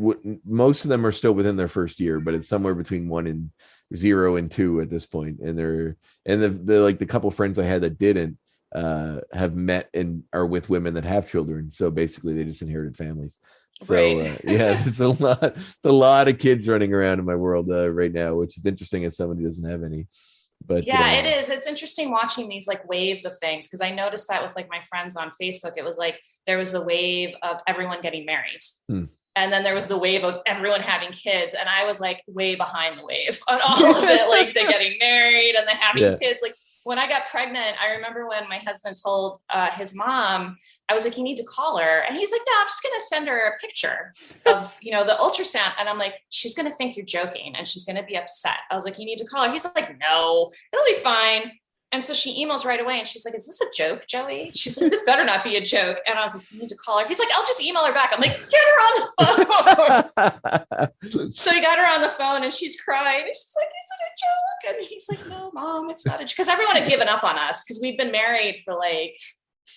Most of them are still within their first year, but it's somewhere between 1 and 0 and 2 at this point. And the like the couple friends I had that didn't have met and are with women that have children. So basically, they just inherited families. So Right. yeah, there's a lot of kids running around in my world right now, which is interesting as someone who doesn't have any. But yeah, it is. It's interesting watching these like waves of things, because I noticed that with like my friends on Facebook. It was like there was the wave of everyone getting married. And then there was the wave of everyone having kids. And I was like way behind the wave on all of it, like the getting married and the having kids. Like when I got pregnant, I remember when my husband told his mom, I was like, you need to call her. And he's like, no, I'm just going to send her a picture of, the ultrasound. And I'm like, she's going to think you're joking and she's going to be upset. I was like, you need to call her. He's like, no, it'll be fine. And so she emails right away and she's like, is this a joke, Joey? She's like, this better not be a joke. And I was like, you need to call her. He's like, I'll just email her back. I'm like, get her on the phone. So he got her on the phone and she's crying. And she's like, is it a joke? And he's like, no, Mom, it's not a joke. Because everyone had given up on us because we'd been married for like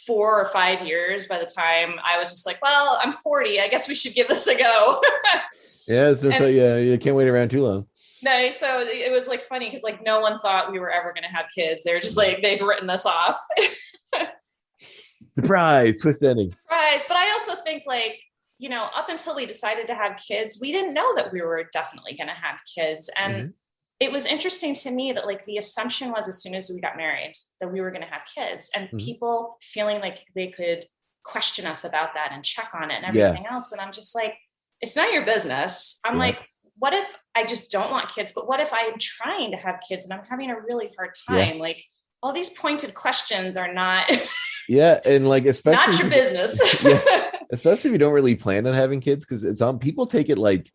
4 or 5 years by the time I was just like, well, I'm 40. I guess we should give this a go. Yeah, it's you can't wait around too long. No, so it was like funny because like no one thought we were ever going to have kids. They were just like, they'd written us off. Surprise, twist ending. Surprise. But I also think like, up until we decided to have kids, we didn't know that we were definitely going to have kids. And it was interesting to me that like the assumption was as soon as we got married that we were going to have kids, and people feeling like they could question us about that and check on it and everything else. And I'm just like, it's not your business. I'm like, what if I just don't want kids? But what if I'm trying to have kids and I'm having a really hard time? Like all these pointed questions are not. And like especially not your business. Especially if you don't really plan on having kids, because it's on. People take it like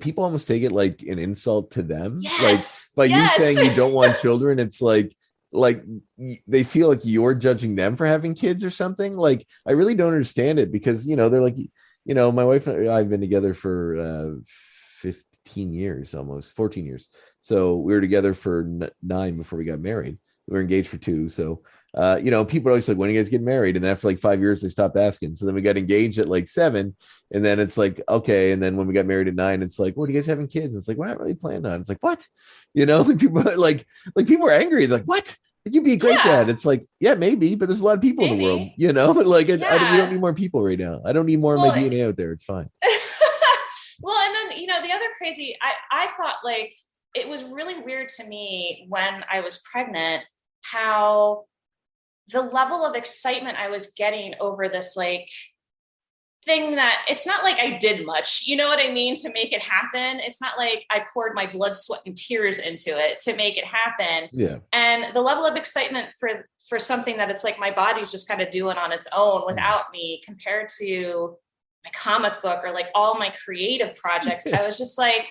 people almost take it like an insult to them. Yes. Like by you saying you don't want children, it's like they feel like you're judging them for having kids or something. Like I really don't understand it, because they're like, my wife and I've been together for 15 years, almost 14 years. So we were together for 9 before we got married. We were engaged for 2. So, people are always like, when are you guys getting married? And after like 5 years, they stopped asking. So then we got engaged at like 7. And then it's like, okay. And then when we got married at 9, it's like, what are you guys having kids? It's like, we're not really planning on. It's like, what? Like people like people are angry. They're like, what? You'd be a great dad. It's like, yeah, maybe, but there's a lot of people in the world, like we don't need more people right now. I don't need more of my DNA out there. It's fine. Well, and then, the other crazy, I thought like, it was really weird to me when I was pregnant, how the level of excitement I was getting over this like thing that it's not like I did much, you know what I mean, to make it happen. It's not like I poured my blood, sweat, and tears into it to make it happen. Yeah. And the level of excitement for something that it's like my body's just kind of doing on its own without me, compared to my comic book or like all my creative projects, I was just like,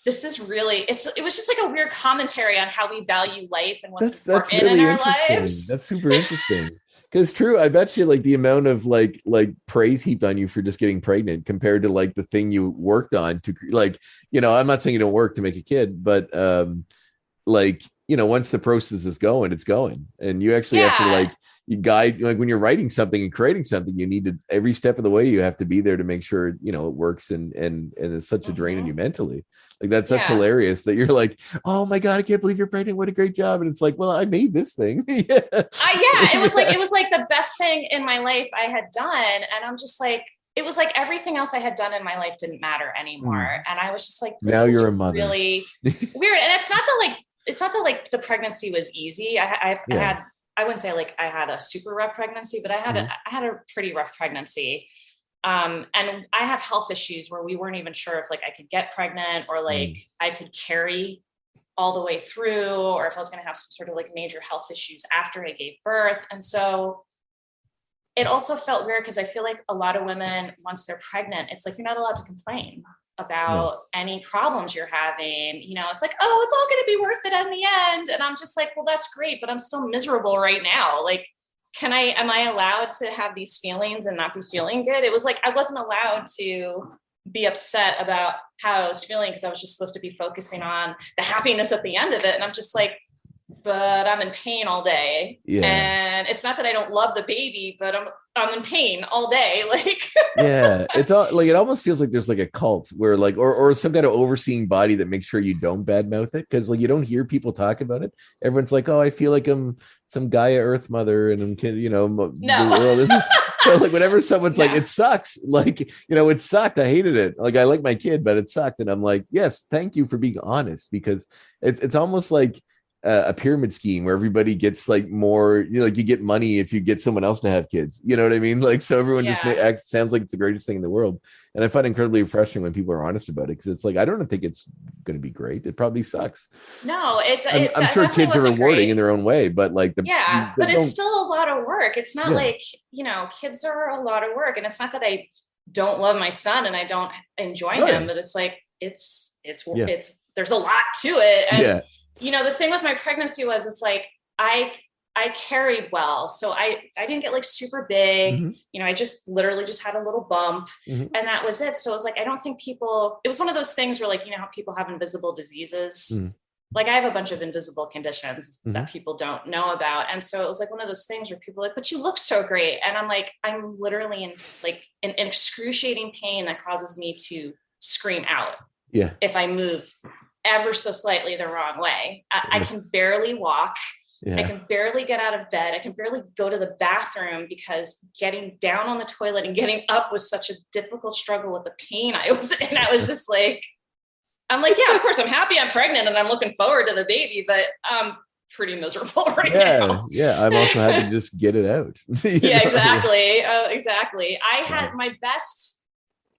this is really, it was just like a weird commentary on how we value life and what's important really in our lives. That's super interesting. Because true, I bet you like the amount of like praise heaped on you for just getting pregnant compared to like the thing you worked on to like, I'm not saying you don't work to make a kid, but once the process is going, it's going. And you actually have to like, you guide, like when you're writing something and creating something, you need to, every step of the way, you have to be there to make sure, it works and it's such a drain on you mentally. Like that's hilarious that you're like, oh my God, I can't believe you're pregnant. What a great job. And it's like, well, I made this thing. It was like the best thing in my life I had done. And I'm just like, it was like everything else I had done in my life didn't matter anymore. And I was just like, this now is you're a mother. Really weird. And it's not that the pregnancy was easy. I wouldn't say like I had a super rough pregnancy, but I had a pretty rough pregnancy. And I have health issues where we weren't even sure if like I could get pregnant or like I could carry all the way through, or if I was going to have some sort of like major health issues after I gave birth. And so it also felt weird because I feel like a lot of women, once they're pregnant, it's like, you're not allowed to complain. about any problems you're having. You know, it's like, oh, it's all going to be worth it in the end. And I'm just like, well, that's great, but I'm still miserable right now. Like, am I allowed to have these feelings and not be feeling good? It was like, I wasn't allowed to be upset about how I was feeling because I was just supposed to be focusing on the happiness at the end of it. And I'm just like, but I'm in pain all day. Yeah. And it's not that I don't love the baby, but I'm in pain all day. Like, yeah, it's all like, it almost feels like there's like a cult where like, or some kind of overseeing body that makes sure you don't badmouth it. Cause like, you don't hear people talk about it. Everyone's like, oh, I feel like I'm some Gaia Earth mother and I'm, you know, no. So like whenever someone's like, it sucks, like, you know, it sucked. I hated it. Like, I like my kid, but it sucked. And I'm like, yes, thank you for being honest, because it's almost like a pyramid scheme where everybody gets like more, you know, like you get money if you get someone else to have kids, you know what I mean? Like, so everyone just sounds like it's the greatest thing in the world. And I find it incredibly refreshing when people are honest about it, because it's like, I don't think it's going to be great. It probably sucks. No, I'm sure kids are rewarding in their own way, but like, but it's still a lot of work. It's not like, you know, kids are a lot of work, and it's not that I don't love my son and I don't enjoy him, but it's like, it's there's a lot to it. And you know, the thing with my pregnancy was, it's like, I carried well. So I didn't get like super big, you know, I just literally just had a little bump and that was it. So it was like, I don't think it was one of those things where like, you know, how people have invisible diseases. Like I have a bunch of invisible conditions that people don't know about. And so it was like one of those things where people are like, but you look so great. And I'm like, I'm literally in excruciating pain that causes me to scream out. Yeah. If I move ever so slightly the wrong way. I can barely walk. I can barely get out of bed. I can barely go to the bathroom because getting down on the toilet and getting up was such a difficult struggle with the pain I was in. I was just like, I'm like, yeah, of course I'm happy I'm pregnant and I'm looking forward to the baby, but I'm pretty miserable right now. Yeah. I'm also happy to just get it out. Yeah, exactly. Exactly. I had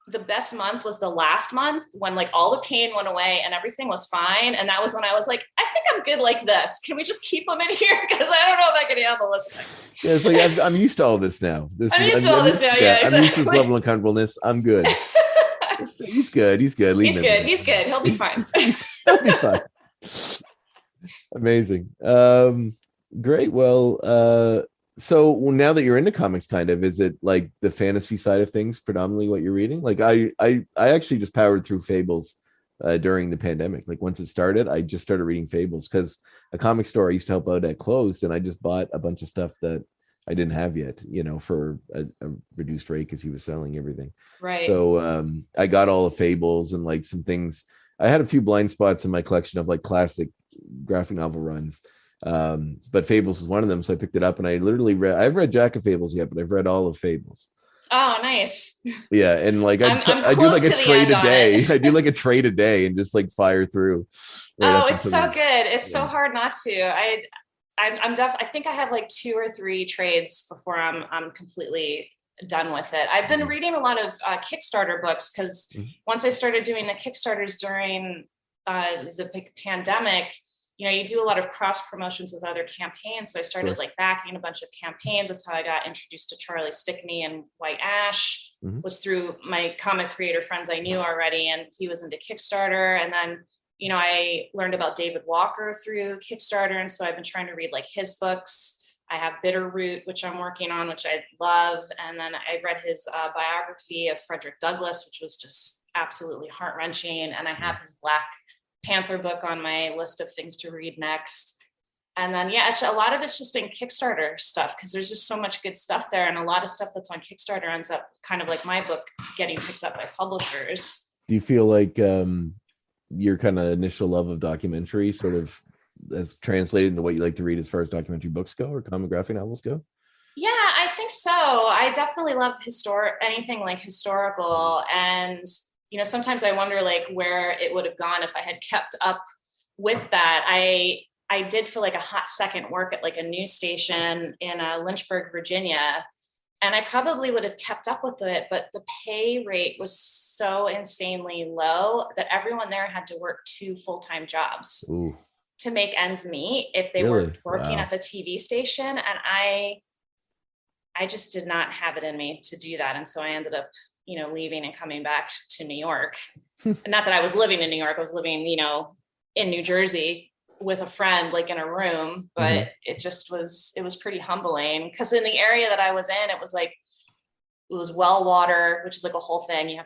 the best month was the last month when like all the pain went away and everything was fine. And that was when I was like, I think I'm good like this. Can we just keep them in here? Because I don't know if I can handle this next. Yeah, it's like, I'm used to all this now. I'm used to all this now. Yeah, exactly. I'm used to this level of uncomfortableness. I'm good. He's good. He's good. He's good. He'll be fine. He'll be fine. Amazing. Great. Well, so now that you're into comics, kind of, is it like the fantasy side of things predominantly what you're reading? Like I actually just powered through Fables during the pandemic. Like once it started, I just started reading Fables because a comic store I used to help out at closed, and I just bought a bunch of stuff that I didn't have yet, you know, for a reduced rate because he was selling everything. Right. So I got all the Fables and like some things. I had a few blind spots in my collection of like classic graphic novel runs. But Fables is one of them, so I picked it up and I literally read. I've read Jack of Fables yet, but I've read all of Fables. Oh, nice. Yeah, and like I do like a trade a day. I do like a trade a day and just like fire through. Oh, it's so good. It's so hard not to. I think I have like 2 or 3 trades before I'm completely done with it. I've been reading a lot of Kickstarter books because once I started doing the Kickstarters during the pandemic, you know, you do a lot of cross promotions with other campaigns. So I started like backing a bunch of campaigns. That's how I got introduced to Charlie Stickney and White Ash, was through my comic creator friends I knew already. And he was into Kickstarter. And then, you know, I learned about David Walker through Kickstarter. And so I've been trying to read like his books. I have Bitterroot, which I'm working on, which I love. And then I read his biography of Frederick Douglass, which was just absolutely heart-wrenching. And I have his Black Panther book on my list of things to read next. And then, a lot of it's just been Kickstarter stuff because there's just so much good stuff there. And a lot of stuff that's on Kickstarter ends up kind of like my book getting picked up by publishers. Do you feel like your kind of initial love of documentary sort of has translated into what you like to read as far as documentary books go or comic graphic novels go? Yeah, I think so. I definitely love anything like historical. And you know, sometimes I wonder like where it would have gone if I had kept up with that. I did for like a hot second work at like a news station in Lynchburg, Virginia, and I probably would have kept up with it, but the pay rate was so insanely low that everyone there had to work 2 full-time jobs to make ends meet if they were working at the TV station. And I just did not have it in me to do that. And so I ended up, leaving and coming back to New York. Not that I was living in New York, I was living, in New Jersey with a friend, like in a room, but it was pretty humbling, because in the area that I was in, it was well water, which is like a whole thing. You have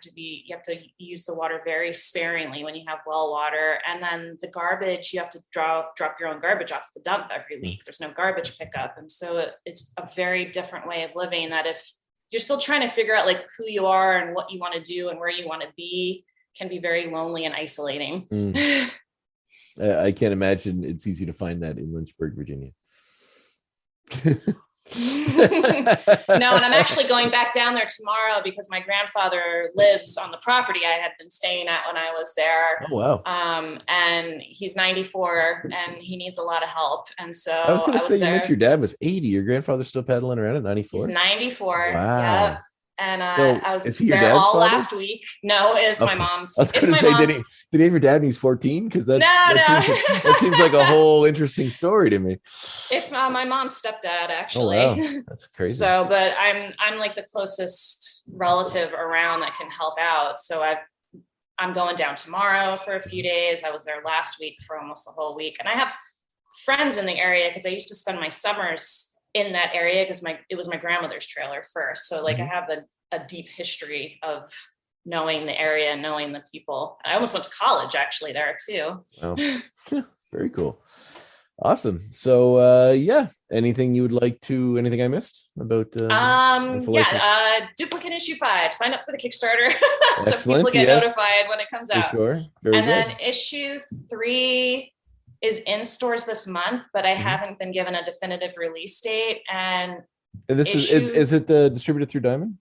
to use the water very sparingly when you have well water. And then the garbage, you have to drop your own garbage off the dump every week. There's no garbage pickup. And so it's a very different way of living, that if you're still trying to figure out like who you are and what you want to do and where you want to be, can be very lonely and isolating. I can't imagine it's easy to find that in Lynchburg, Virginia. No, and I'm actually going back down there tomorrow because my grandfather lives on the property I had been staying at when I was there. Oh, wow. And he's 94 and he needs a lot of help. And so I was going to say, you mentioned your dad was 80. Your grandfather's still pedaling around at 94? He's 94. Wow. Yep. And So, I was is he your there dad's all father? last week. No, it's my Okay. mom's. I was going It's to my say, mom's. did he have your dad when he's 14? Because No. that seems like a whole interesting story to me. It's my mom's stepdad, actually. Oh, wow. That's crazy. So, but I'm like the closest relative around that can help out. So I'm going down tomorrow for a few days. I was there last week for almost the whole week. And I have friends in the area because I used to spend my summers in that area because it was my grandmother's trailer first. So like I have a deep history of knowing the area and knowing the people. I almost went to college actually there too. Wow. Very cool. Awesome. So anything I missed about Duplicant issue 5. Sign up for the Kickstarter so Excellent, people get yes. notified when it comes For out. sure. Very And good. then issue 3 is in stores this month, but I haven't been given a definitive release date. And this is it distributed through Diamond?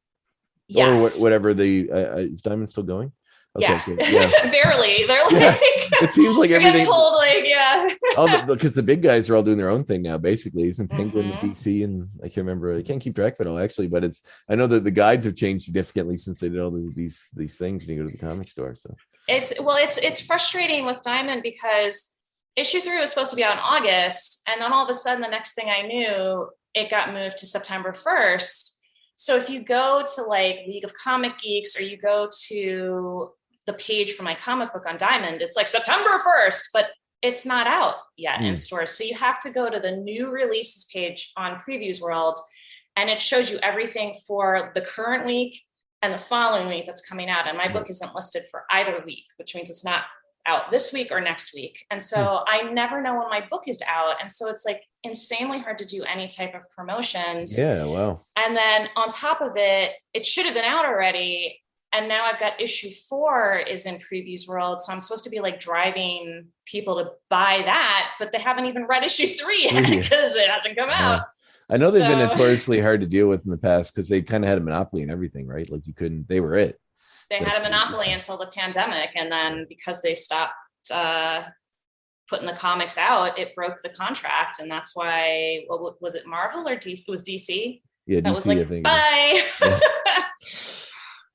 yes, Or whatever is Diamond still going? Okay, yeah. cool. Yeah. Barely. They're like, Yeah. It seems like they're getting everything, pulled, like, yeah. because the big guys are all doing their own thing now, basically. Isn't Penguin Mhm. DC, and I can't remember. I can't keep track of it all actually, but I know that the guides have changed significantly since they did all these things when you go to the comic store. So It's frustrating with Diamond because issue 3 was supposed to be out in August, and then all of a sudden the next thing I knew, it got moved to September 1st. So if you go to like League of Comic Geeks or you go to the page for my comic book on Diamond, it's like September 1st, but it's not out yet in stores. So you have to go to the new releases page on Previews World, and it shows you everything for the current week and the following week that's coming out. And my book isn't listed for either week, which means it's not out this week or next week. And so I never know when my book is out. And so it's like insanely hard to do any type of promotions. yeah, wow. And then on top of it, it should have been out already. And now I've got issue 4 is in Previews World. So I'm supposed to be like driving people to buy that, but they haven't even read issue 3 yet because it hasn't come out. I know they've been So- notoriously hard to deal with in the past because they kind of had a monopoly in everything, right? Like they were it. They had a monopoly until the pandemic. And then because they stopped putting the comics out, it broke the contract. And that's why, was it Marvel or DC? It was DC. Yeah, That DC, was like, I think. bye.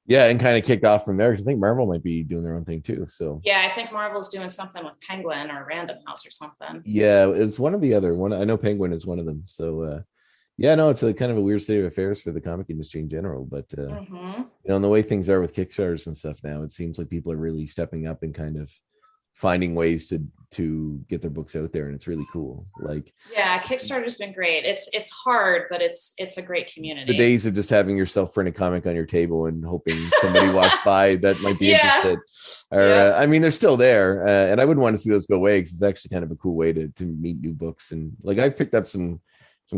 Yeah, and kind of kicked off from there because I think Marvel might be doing their own thing too. So Yeah, I think Marvel's doing something with Penguin or Random House or something. yeah, it's one of the other one. I know Penguin is one of them. So it's a kind of a weird state of affairs for the comic industry in general. But and the way things are with Kickstarters and stuff now, it seems like people are really stepping up and kind of finding ways to get their books out there, and it's really cool. Like, yeah, Kickstarter's been great. It's hard, but it's a great community. the days of just having yourself print a comic on your table and hoping somebody walks by that might be interested are, I mean, they're still there, and I wouldn't want to see those go away because it's actually kind of a cool way to meet new books. And like, I've picked up some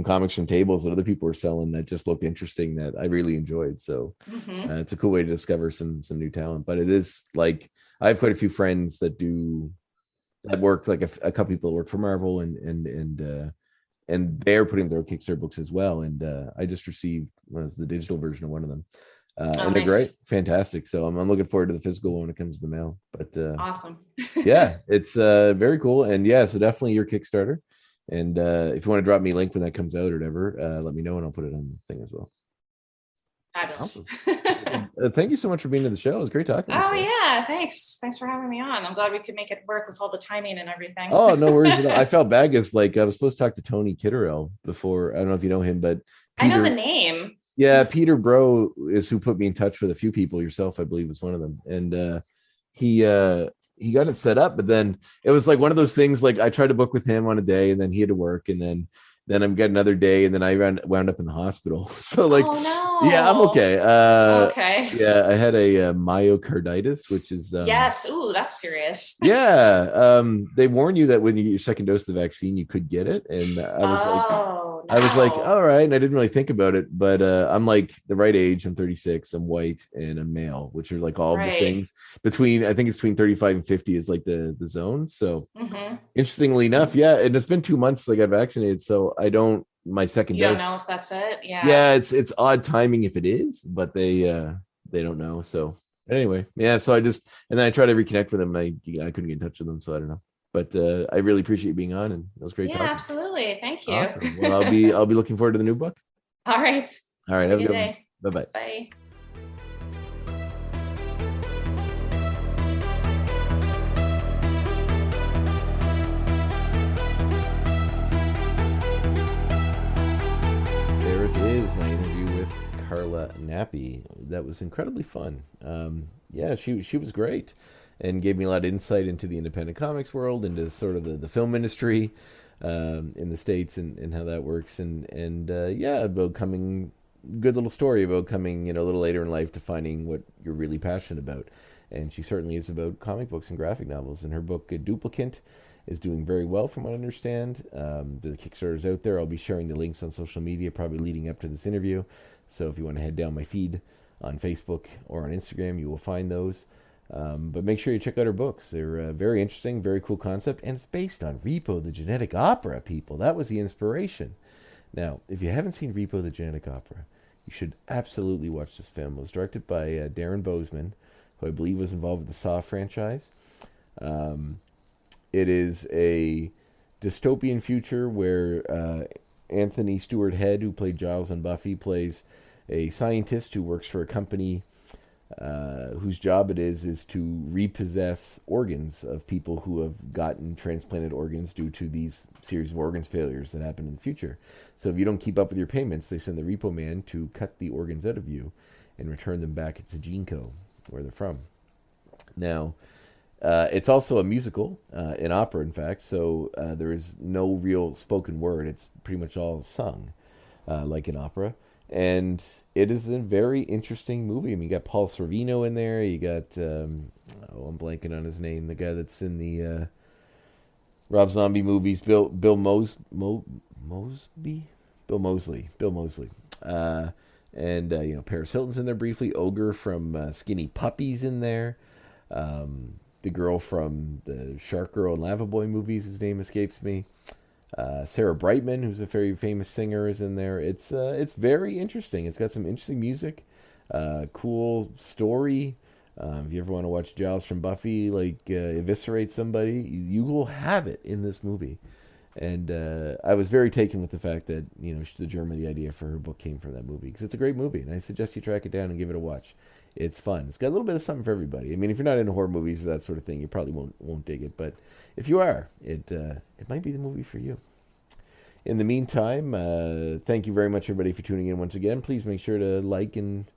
comics from tables that other people were selling that just looked interesting that I really enjoyed. So it's a cool way to discover some new talent. But it is like, I have quite a few friends that work, like a couple people that work for Marvel, and they're putting their Kickstarter books as well. And I just received the digital version of one of them, and they're great, fantastic. So I'm looking forward to the physical one when it comes to the mail. But awesome. yeah, it's very cool. And yeah, so definitely your Kickstarter. And if you want to drop me a link when that comes out or whatever, let me know and I'll put it on the thing as well. Fabulous. Awesome. Thank you so much for being on the show. It was great talking to you. Oh yeah, thanks for having me on. I'm glad we could make it work with all the timing and everything. Oh, no worries at all. I felt bad because I was supposed to talk to Tony Kitterell before. I don't know if you know him, but Peter, I know the name. Yeah, Peter Bro is who put me in touch with a few people. Yourself, I believe, was one of them. And he got it set up, but then it was like one of those things. Like I tried to book with him on a day, and then he had to work, and then I'm getting another day, and then I wound up in the hospital. So like, oh, no. Yeah, I'm okay. Okay. Yeah, I had a myocarditis, which is yes. Ooh, that's serious. Yeah. They warn you that when you get your second dose of the vaccine, you could get it, and I was like, all right, and I didn't really think about it, but I'm like the right age. I'm 36. I'm white, and I'm male, which are like all the things between. I think it's between 35 and 50 is like the zone. So interestingly enough, yeah, and it's been 2 months since I got vaccinated, so I don't. My second dose. You don't know if that's it. Yeah, it's odd timing if it is, but they don't know. So anyway, yeah. So and then I tried to reconnect with them, and I couldn't get in touch with them, so I don't know. But I really appreciate you being on, and it was great. Yeah, absolutely. Thank you. Awesome. Well, I'll be looking forward to the new book. All right. All right. Have a good day. Bye-bye. Bye. There it is, my interview with Karla Nappi. That was incredibly fun. Yeah, she was great, and gave me a lot of insight into the independent comics world, into sort of the film industry in the States, and how that works, and yeah, about coming, good little story about coming, a little later in life to finding what you're really passionate about. And she certainly is about comic books and graphic novels. And her book, Duplicant, is doing very well from what I understand. The Kickstarter's out there. I'll be sharing the links on social media, probably leading up to this interview. So if you want to head down my feed on Facebook or on Instagram, you will find those. But make sure you check out her books. They're very interesting, very cool concept, and it's based on Repo the Genetic Opera, people. That was the inspiration. Now, if you haven't seen Repo the Genetic Opera, you should absolutely watch this film. It was directed by Darren Bozeman, who I believe was involved with the Saw franchise. It is a dystopian future where Anthony Stewart Head, who played Giles on Buffy, plays a scientist who works for a company whose job it is to repossess organs of people who have gotten transplanted organs due to these series of organs failures that happen in the future. So if you don't keep up with your payments, they send the repo man to cut the organs out of you and return them back to GeneCo, where they're from. Now, it's also a musical, an opera, in fact, so there is no real spoken word. It's pretty much all sung, like an opera. And it is a very interesting movie. I mean, you got Paul Sorvino in there. You got, I'm blanking on his name, the guy that's in the Rob Zombie movies, Bill Mosley. And Paris Hilton's in there briefly. Ogre from Skinny Puppy's in there. The girl from the Shark Girl and Lava Boy movies, whose name escapes me. Sarah Brightman, who's a very famous singer, is in there. It's very interesting. It's got some interesting music, cool story. If you ever want to watch Giles from Buffy eviscerate somebody, you will have it in this movie. And I was very taken with the fact that the germ of the idea for her book came from that movie, because it's a great movie, and I suggest you track it down and give it a watch. It's fun. It's got a little bit of something for everybody. I mean, if you're not into horror movies or that sort of thing, you probably won't dig it. But if you are, it might be the movie for you. In the meantime, thank you very much, everybody, for tuning in once again. Please make sure to like and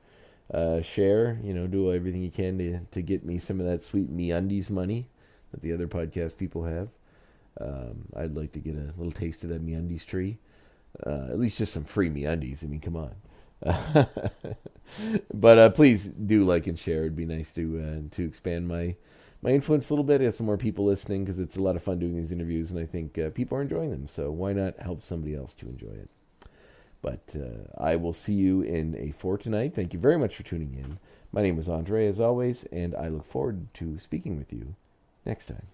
share. Do everything you can to get me some of that sweet MeUndies money that the other podcast people have. I'd like to get a little taste of that MeUndies tree. At least just some free MeUndies. I mean, come on. But please do like and share. It'd be nice to expand my influence a little bit. Get some more people listening, because it's a lot of fun doing these interviews, and I think people are enjoying them. So why not help somebody else to enjoy it? But I will see you in a fortnight. Thank you very much for tuning in. My name is André, as always, and I look forward to speaking with you next time.